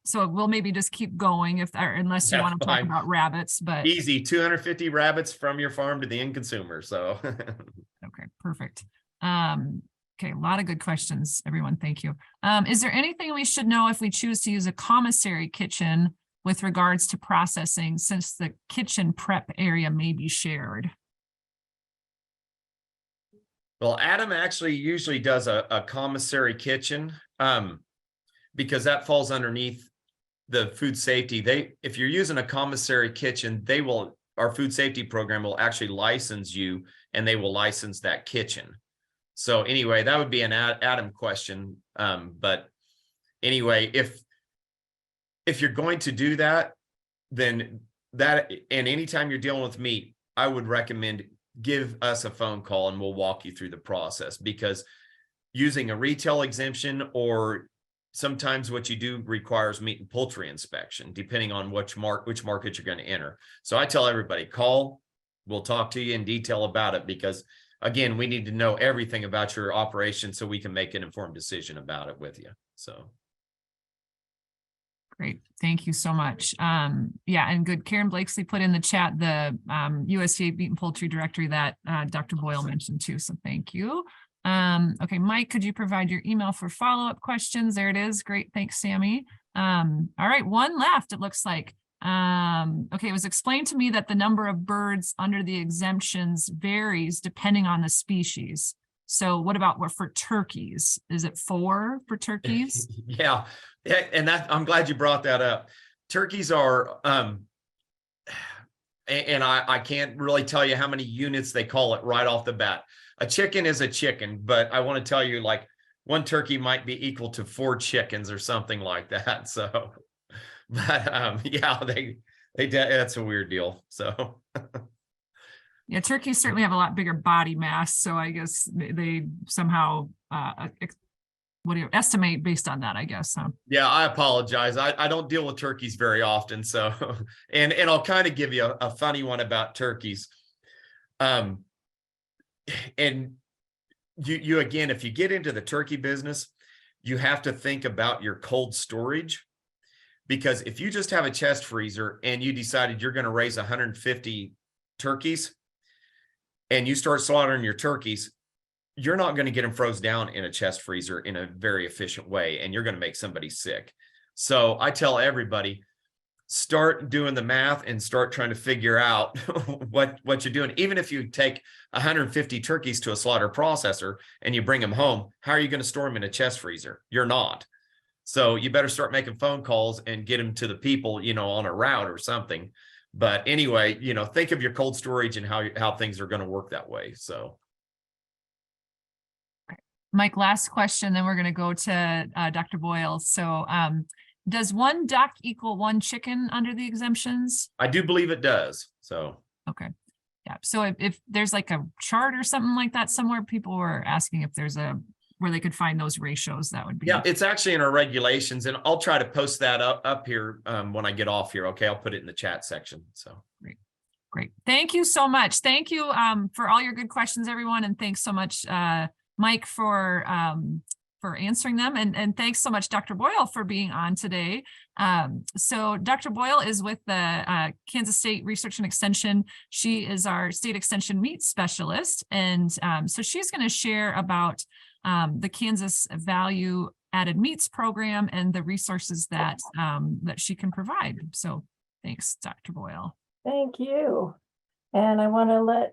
so we'll maybe just keep going unless you want to talk about rabbits, but easy, 250 rabbits from your farm to the end consumer. So okay, perfect. Okay, a lot of good questions, everyone. Thank you. Is there anything we should know if we choose to use a commissary kitchen with regards to processing, since the kitchen prep area may be shared? Well, Adam actually usually does a commissary kitchen because that falls underneath the food safety. If you're using a commissary kitchen, our food safety program will actually license you, and they will license that kitchen. So anyway, that would be an Adam question. But anyway, if you're going to do that, then and anytime you're dealing with meat, I would recommend give us a phone call and we'll walk you through the process, because using a retail exemption, or sometimes what you do requires meat and poultry inspection, depending on which market you're going to enter. So I tell everybody, call, we'll talk to you in detail about it, because again, we need to know everything about your operation so we can make an informed decision about it with you. So. Great. Thank you so much. Yeah, and good. Karen Blakesley put in the chat the USDA Meat and Poultry Directory that Dr. Boyle mentioned too. So thank you. Okay, Mike, could you provide your email for follow-up questions? There it is. Great. Thanks, Sammy. All right, one left, it looks like. Okay, it was explained to me that the number of birds under the exemptions varies depending on the species. So what about for turkeys? Is it 4 for turkeys? Yeah, and I'm glad you brought that up. Turkeys are, and I can't really tell you how many units they call it right off the bat. A chicken is a chicken, but I want to tell you, like, one turkey might be equal to 4 chickens or something like that. So, but yeah, that's a weird deal. So. Yeah, turkeys certainly have a lot bigger body mass, so I guess they somehow estimate based on that, I guess. Yeah, I apologize. I don't deal with turkeys very often, so and I'll kind of give you a funny one about turkeys. And you again, if you get into the turkey business, you have to think about your cold storage, because if you just have a chest freezer and you decided you're going to raise 150 turkeys, and you start slaughtering your turkeys, you're not going to get them frozen down in a chest freezer in a very efficient way, and you're going to make somebody sick. So I tell everybody, start doing the math and start trying to figure out what you're doing. Even if you take 150 turkeys to a slaughter processor and you bring them home, how are you going to store them in a chest freezer? You're not. So you better start making phone calls and get them to the people, you know, on a route or something. But anyway, you know, think of your cold storage and how things are going to work that way. So. Mike, last question, then we're going to go to Dr. Boyle. So does one duck equal one chicken under the exemptions? I do believe it does. So. Okay. Yeah. So if there's like a chart or something like that somewhere, people were asking if there's where they could find those ratios, that would be. Yeah, it's actually in our regulations, and I'll try to post that up here when I get off here. Okay, I'll put it in the chat section. So Great. Thank you so much. Thank you for all your good questions, everyone. And thanks so much, Mike, for answering them. And thanks so much, Dr. Boyle, for being on today. So Dr. Boyle is with the Kansas State Research and Extension. She is our state extension meat specialist. And so she's going to share about the Kansas Value Added Meats Program and the resources that that she can provide. So thanks, Dr. Boyle. Thank you. And I want to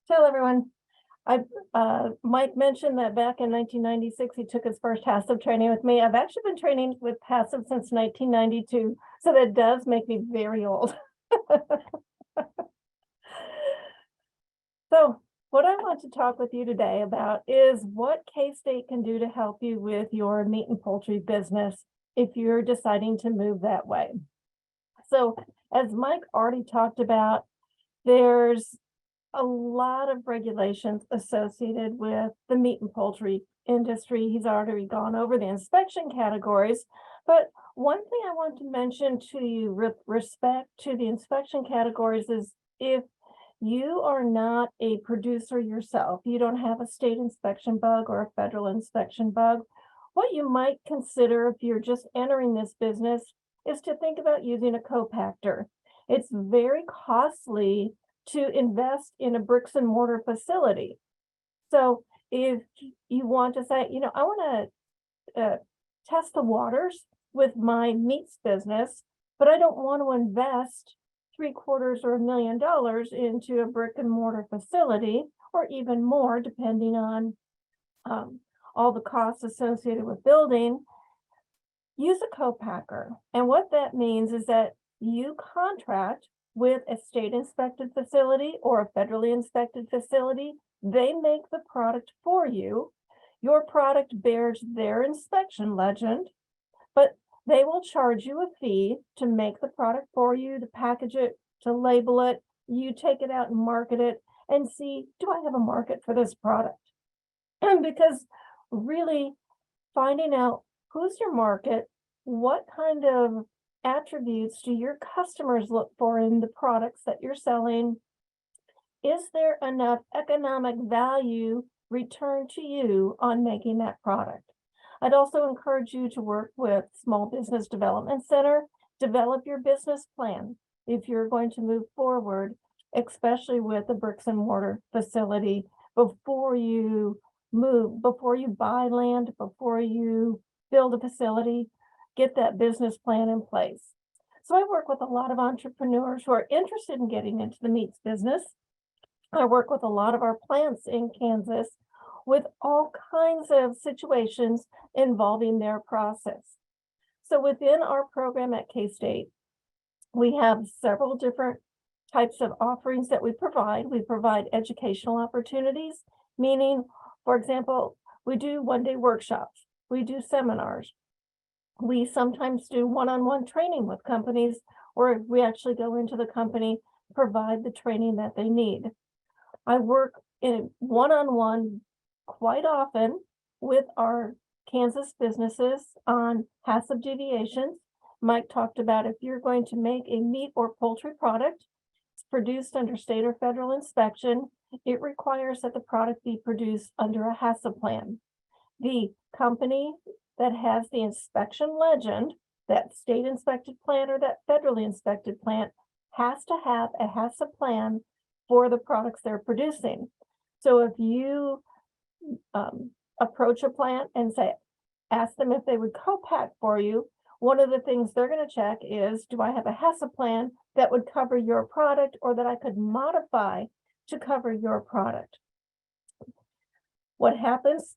tell everyone, Mike mentioned that back in 1996, he took his first HACCP training with me. I've actually been training with HACCP since 1992, so that does make me very old. So what I want to talk with you today about is what K-State can do to help you with your meat and poultry business if you're deciding to move that way. So as Mike already talked about, there's a lot of regulations associated with the meat and poultry industry. He's already gone over the inspection categories, but one thing I want to mention to you with respect to the inspection categories is if you are not a producer yourself, you don't have a state inspection bug or a federal inspection bug, what you might consider if you're just entering this business is to think about using a co-packer. It's very costly to invest in a bricks and mortar facility. So if you want to say, you know, I want to test the waters with my meats business, but I don't want to invest $750,000 into a brick and mortar facility, or even more, depending on all the costs associated with building, use a co-packer. And what that means is that you contract with a state inspected facility or a federally inspected facility. They make the product for you. Your product bears their inspection legend, but they will charge you a fee to make the product for you, to package it, to label it. You take it out and market it and see, do I have a market for this product? Because really finding out who's your market, what kind of attributes do your customers look for in the products that you're selling? Is there enough economic value returned to you on making that product? I'd also encourage you to work with Small Business Development Center. Develop your business plan if you're going to move forward, especially with a bricks and mortar facility, before you move, before you buy land, before you build a facility. Get that business plan in place. So I work with a lot of entrepreneurs who are interested in getting into the meats business. I work with a lot of our plants in Kansas with all kinds of situations involving their process. So within our program at K-State, we have several different types of offerings that we provide. We provide educational opportunities, meaning, for example, we do one-day workshops, we do seminars. We sometimes do one-on-one training with companies, or we actually go into the company, provide the training that they need. I work in one-on-one quite often with our Kansas businesses on HACCP deviations. Mike talked about if you're going to make a meat or poultry product, it's produced under state or federal inspection, it requires that the product be produced under a HACCP plan. The company that has the inspection legend, that state inspected plant or that federally inspected plant, has to have a HACCP plan for the products they're producing. So if you approach a plant and ask them if they would co-pack for you, one of the things they're going to check is, do I have a HACCP plan that would cover your product or that I could modify to cover your product? What happens?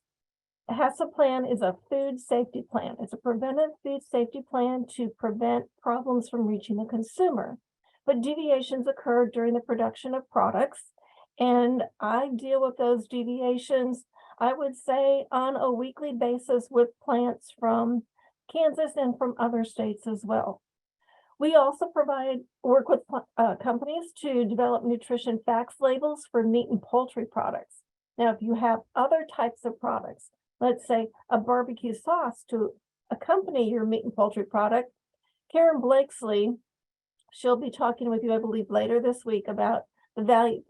A HACCP plan is a food safety plan. It's a preventive food safety plan to prevent problems from reaching the consumer. But deviations occur during the production of products, and I deal with those deviations, I would say, on a weekly basis with plants from Kansas and from other states as well. We also work with companies to develop nutrition facts labels for meat and poultry products. Now, if you have other types of products, let's say a barbecue sauce to accompany your meat and poultry product, Karen Blakesley, she'll be talking with you, I believe, later this week about the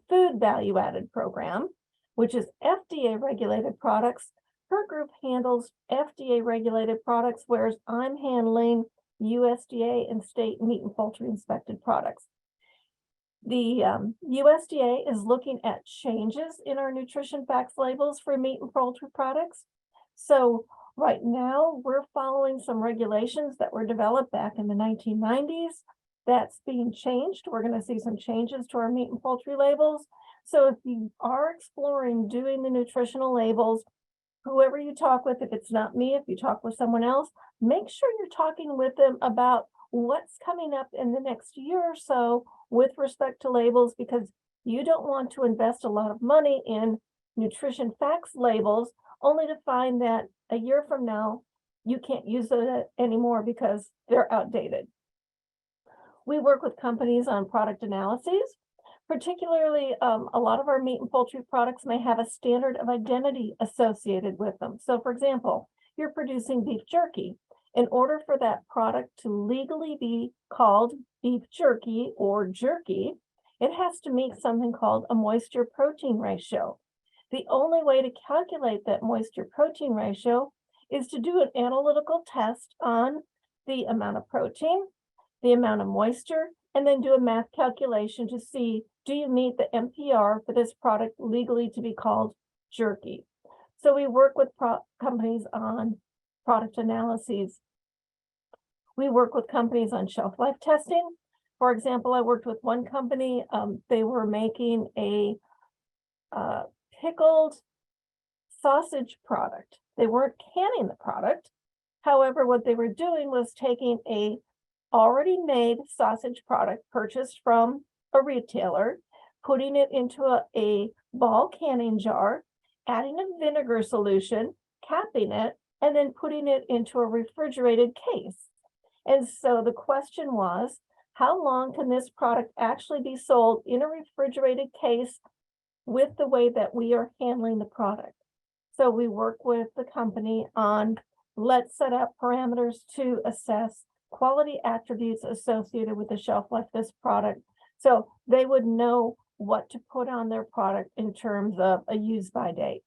food value added program, which is FDA regulated products. Her group handles FDA regulated products, whereas I'm handling USDA and state meat and poultry inspected products. The USDA is looking at changes in our nutrition facts labels for meat and poultry products. So right now we're following some regulations that were developed back in the 1990s. That's being changed. We're going to see some changes to our meat and poultry labels. So if you are exploring doing the nutritional labels, whoever you talk with, if it's not me, if you talk with someone else, make sure you're talking with them about what's coming up in the next year or so with respect to labels, because you don't want to invest a lot of money in nutrition facts labels only to find that a year from now you can't use it anymore because they're outdated. We work with companies on product analyses. Particularly, a lot of our meat and poultry products may have a standard of identity associated with them. So for example, you're producing beef jerky. In order for that product to legally be called beef jerky or jerky, it has to meet something called a moisture protein ratio. The only way to calculate that moisture protein ratio is to do an analytical test on the amount of protein, the amount of moisture, and then do a math calculation to see, do you meet the MPR for this product legally to be called jerky? So we work with companies on product analyses. We work with companies on shelf life testing. For example, I worked with one company, they were making a pickled sausage product. They weren't canning the product. However, what they were doing was taking a already made sausage product purchased from a retailer, putting it into a ball canning jar, adding a vinegar solution, capping it, and then putting it into a refrigerated case. And so the question was, how long can this product actually be sold in a refrigerated case with the way that we are handling the product? So we work with the company on, let's set up parameters to assess quality attributes associated with the shelf life of this product, so they would know what to put on their product in terms of a use by date.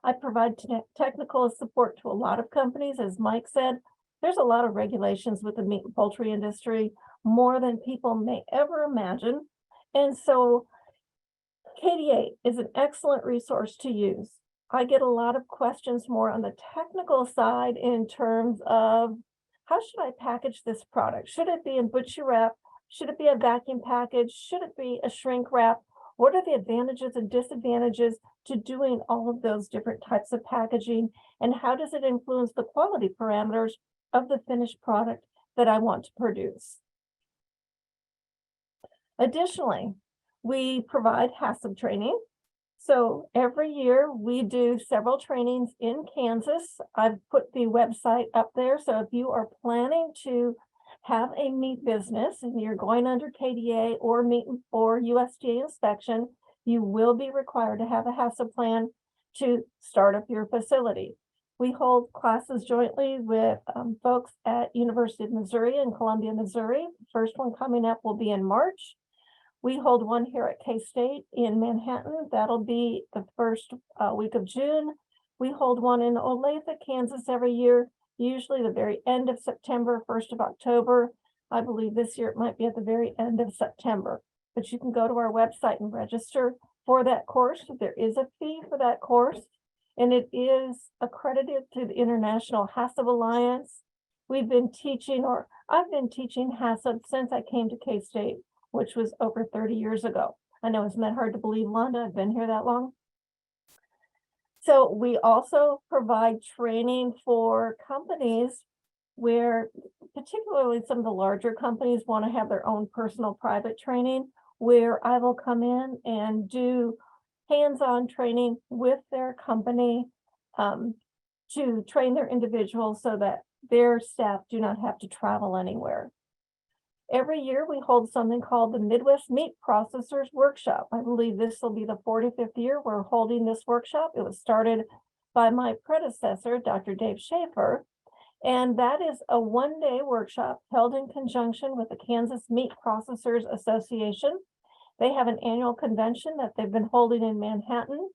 I provide technical support to a lot of companies. As Mike said, there's a lot of regulations with the meat and poultry industry, more than people may ever imagine. And so KDA is an excellent resource to use. I get a lot of questions more on the technical side in terms of, how should I package this product? Should it be in butcher wrap? Should it be a vacuum package? Should it be a shrink wrap? What are the advantages and disadvantages to doing all of those different types of packaging? And how does it influence the quality parameters of the finished product that I want to produce? Additionally, we provide HACCP training. So every year we do several trainings in Kansas. I've put the website up there. So if you are planning to have a meat business and you're going under KDA or meat or USDA inspection, you will be required to have a HACCP plan to start up your facility. We hold classes jointly with folks at University of Missouri and Columbia, Missouri. The first one coming up will be in March. We hold one here at K-State in Manhattan. That'll be the first week of June. We hold one in Olathe, Kansas every year, usually the very end of September, 1st of October. I believe this year it might be at the very end of September. but you can go to our website and register for that course. There is a fee for that course, and it is accredited to the International HACCP Alliance. I've been teaching HACCP since I came to K-State, which was over 30 years ago. I know, isn't that hard to believe, Londa? I've been here that long. So we also provide training for companies where, particularly some of the larger companies, want to have their own personal private training, where I will come in and do hands-on training with their company to train their individuals so that their staff do not have to travel anywhere. Every year we hold something called the Midwest Meat Processors Workshop. I believe this will be the 45th year we're holding this workshop. It was started by my predecessor, Dr. Dave Schaefer, and that is a one-day workshop held in conjunction with the Kansas Meat Processors Association. They have an annual convention that they've been holding in Manhattan.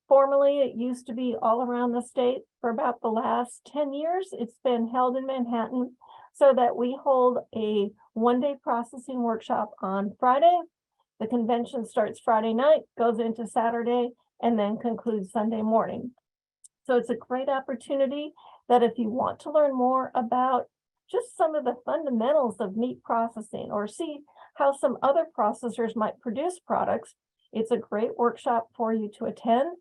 Formerly, it used to be all around the state. For about the last 10 years, it's been held in Manhattan, so that we hold a one-day processing workshop on Friday. The convention starts Friday night, goes into Saturday, and then concludes Sunday morning. So it's a great opportunity that if you want to learn more about just some of the fundamentals of meat processing, or see how some other processors might produce products, it's a great workshop for you to attend.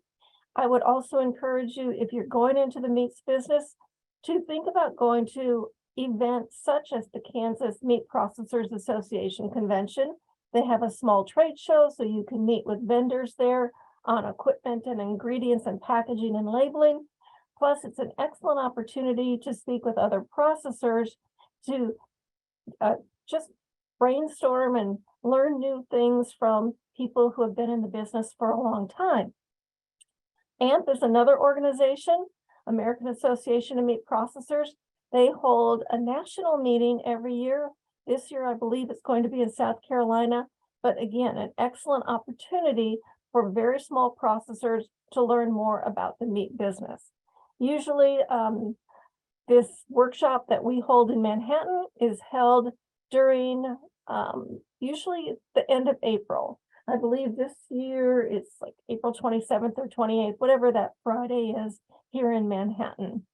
I would also encourage you, if you're going into the meats business, to think about going to events such as the Kansas Meat Processors Association Convention. They have a small trade show, so you can meet with vendors there on equipment and ingredients and packaging and labeling. Plus, it's an excellent opportunity to speak with other processors to just brainstorm and learn new things from people who have been in the business for a long time. AMP is another organization, American Association of Meat Processors. They hold a national meeting every year. This year, I believe it's going to be in South Carolina, but again, an excellent opportunity for very small processors to learn more about the meat business. Usually, this workshop that we hold in Manhattan is held during usually the end of April. I believe this year it's like April 27th or 28th, whatever that Friday is here in Manhattan.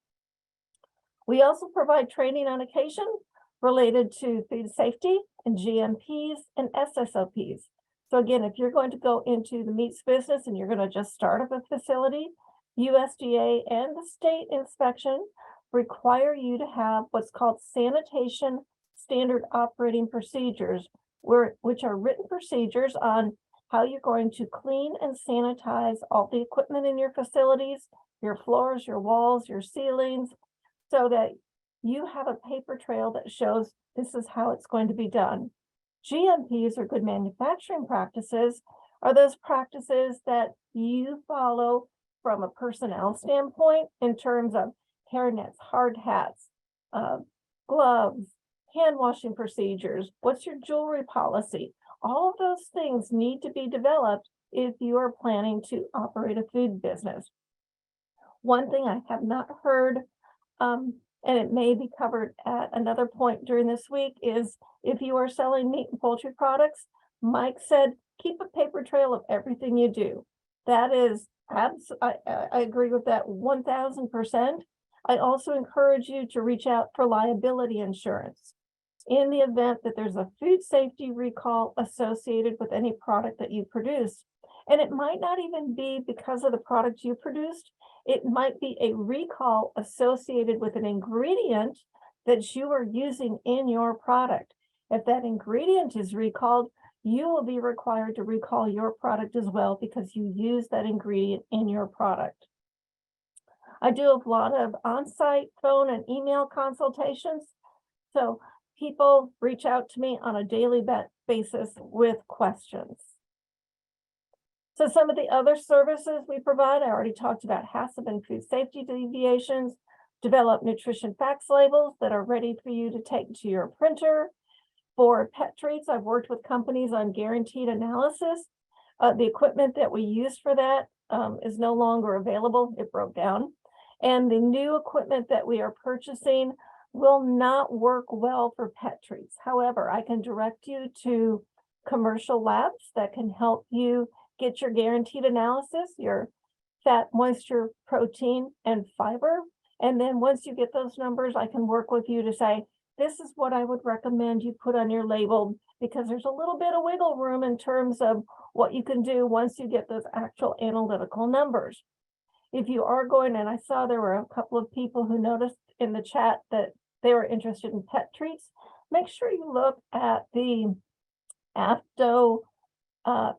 We also provide training on occasion related to food safety and GMPs and SSOPs. So again, if you're going to go into the meats business and you're going to just start up a facility, USDA and the state inspection require you to have what's called sanitation standard operating procedures, which are written procedures on how you're going to clean and sanitize all the equipment in your facilities, your floors, your walls, your ceilings, so that you have a paper trail that shows this is how it's going to be done. GMPs, or good manufacturing practices, are those practices that you follow from a personnel standpoint in terms of hairnets, hard hats, gloves, hand washing procedures. What's your jewelry policy? All of those things need to be developed if you are planning to operate a food business. One thing I have not heard, and it may be covered at another point during this week, is if you are selling meat and poultry products, Mike said, keep a paper trail of everything you do. That is, I agree with that 1000%. I also encourage you to reach out for liability insurance in the event that there's a food safety recall associated with any product that you produce. And it might not even be because of the product you produced. It might be a recall associated with an ingredient that you are using in your product. If that ingredient is recalled, you will be required to recall your product as well because you use that ingredient in your product. I do a lot of on-site phone and email consultations. So people reach out to me on a daily basis with questions. So some of the other services we provide, I already talked about HACCP and food safety deviations, develop nutrition facts labels that are ready for you to take to your printer. For pet treats, I've worked with companies on guaranteed analysis. The equipment that we use for that is no longer available. It broke down. And the new equipment that we are purchasing will not work well for pet treats. However, I can direct you to commercial labs that can help you get your guaranteed analysis, your fat, moisture, protein, and fiber. And then once you get those numbers, I can work with you to say, this is what I would recommend you put on your label, because there's a little bit of wiggle room in terms of what you can do once you get those actual analytical numbers. If you are going, and I saw there were a couple of people who noticed in the chat that they were interested in pet treats, make sure you look at the AFDO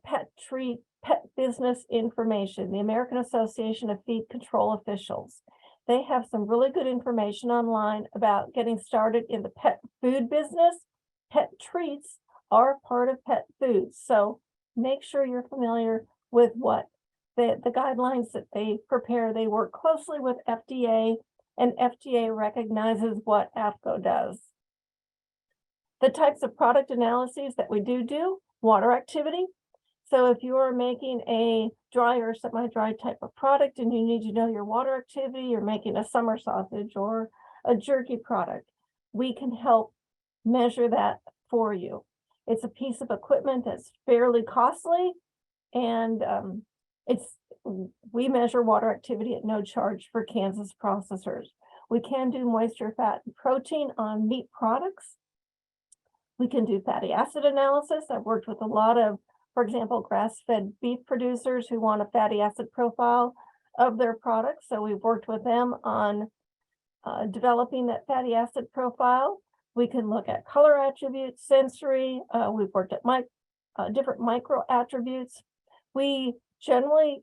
pet business information, the American Association of Feed Control Officials. They have some really good information online about getting started in the pet food business. Pet treats are part of pet foods. So make sure you're familiar with what the guidelines that they prepare. They work closely with FDA, and FDA recognizes what AFCO does. The types of product analyses that we do, water activity. So if you are making a dry or semi-dry type of product and you need to know your water activity, you're making a summer sausage or a jerky product, we can help measure that for you. It's a piece of equipment that's fairly costly, and we measure water activity at no charge for Kansas processors. We can do moisture, fat, and protein on meat products. We can do fatty acid analysis. I've worked with a lot of, for example, grass-fed beef producers who want a fatty acid profile of their products. So we've worked with them on developing that fatty acid profile. We can look at color attributes, sensory. We've worked at different micro attributes. We generally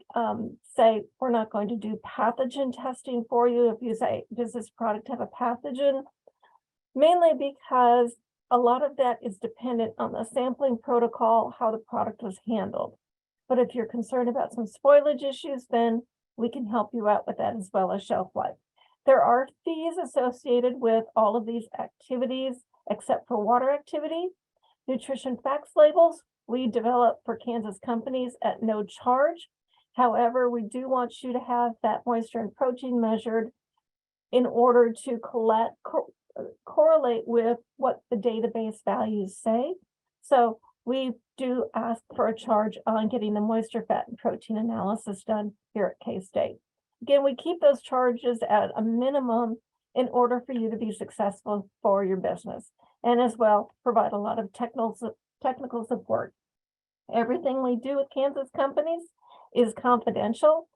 say we're not going to do pathogen testing for you. If you say, does this product have a pathogen? Mainly because a lot of that is dependent on the sampling protocol, how the product was handled. But if you're concerned about some spoilage issues, then we can help you out with that, as well as shelf life. There are fees associated with all of these activities, except for water activity. Nutrition facts labels, we develop for Kansas companies at no charge. However, we do want you to have fat, moisture, and protein measured in order to correlate with what the database values say. So we do ask for a charge on getting the moisture, fat, and protein analysis done here at K-State. Again, we keep those charges at a minimum in order for you to be successful for your business, and as well provide a lot of technical support. Everything we do with Kansas companies is confidential.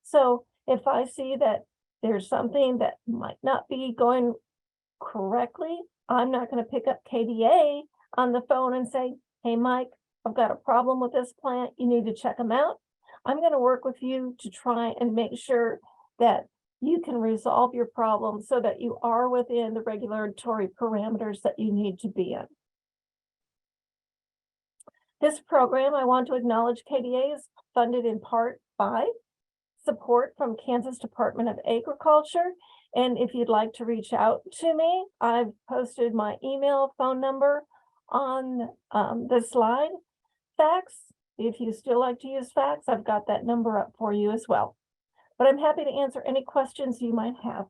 So if I see that there's something that might not be going correctly, I'm not going to pick up KDA on the phone and say, hey, Mike, I've got a problem with this plant. You need to check them out. I'm going to work with you to try and make sure that you can resolve your problem so that you are within the regulatory parameters that you need to be in. This program, I want to acknowledge KDA, is funded in part by support from Kansas Department of Agriculture. And if you'd like to reach out to me, I've posted my email, phone number on the slide. Fax, if you still like to use fax, I've got that number up for you as well. But I'm happy to answer any questions you might have.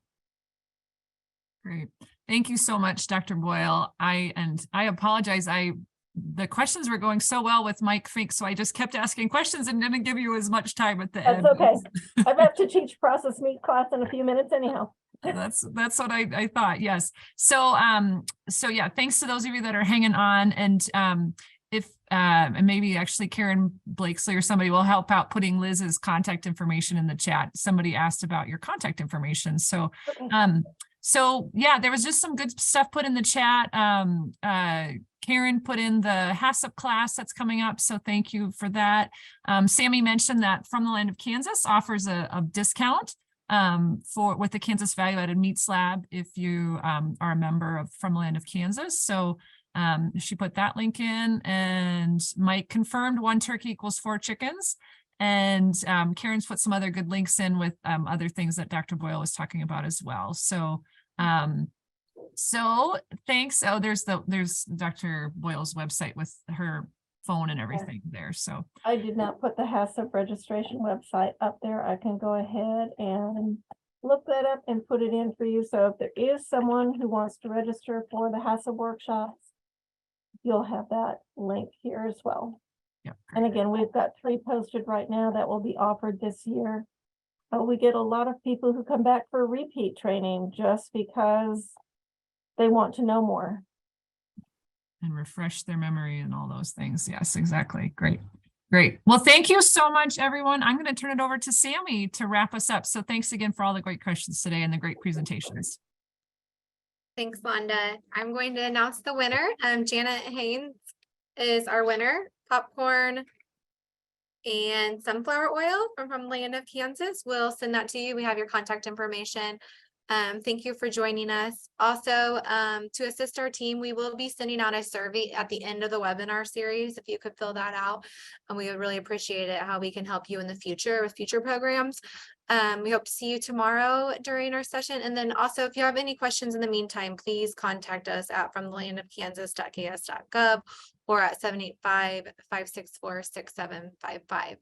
Great. Thank you so much, Dr. Boyle. I apologize. The questions were going so well with Mike Fink, so I just kept asking questions and didn't give you as much time at the end. That's okay. I'm about to teach process meat class in a few minutes anyhow. That's what I thought. Yes. So yeah, thanks to those of you that are hanging on, and and maybe actually Karen Blakesley or somebody will help out putting Liz's contact information in the chat. Somebody asked about your contact information. So okay. So yeah, there was just some good stuff put in the chat. Karen put in the HACCP class that's coming up, so thank you for that. Sammy mentioned that From the Land of Kansas offers a discount with the Kansas Value Added Meats Lab if you are a member of From the Land of Kansas. So she put that link in, and Mike confirmed 1 turkey equals 4 chickens. And Karen's put some other good links in with other things that Dr. Boyle was talking about as well. So so thanks. Oh, there's Dr. Boyle's website with her phone and everything there. So I did not put the HACCP registration website up there. I can go ahead and look that up and put it in for you. So if there is someone who wants to register for the HACCP workshops, if you'll have that link here as well. Yep. And great. again, we've got 3 posted right now that will be offered this year. We get a lot of people who come back for repeat training just because they want to know more. And refresh their memory and all those things. Yes, exactly. Great. Great. Well, thank you so much, everyone. I'm going to turn it over to Sammy to wrap us up. So thanks again for all the great questions today and the great presentations. Thanks, Londa. I'm going to announce the winner. Janet Haynes is our winner. Popcorn and sunflower oil from the land of Kansas. We'll send that to you. We have your contact information. Thank you for joining us. Also, to assist our team, we will be sending out a survey at the end of the webinar series. If you could fill that out, and we would really appreciate it, how we can help you in the future with future programs. We hope to see you tomorrow during our session. And then also, if you have any questions in the meantime, please contact us at fromthelandofkansas.ks.gov or at 785-564-6755.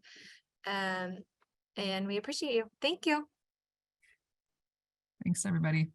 And we appreciate you. Thank you. Thanks, everybody.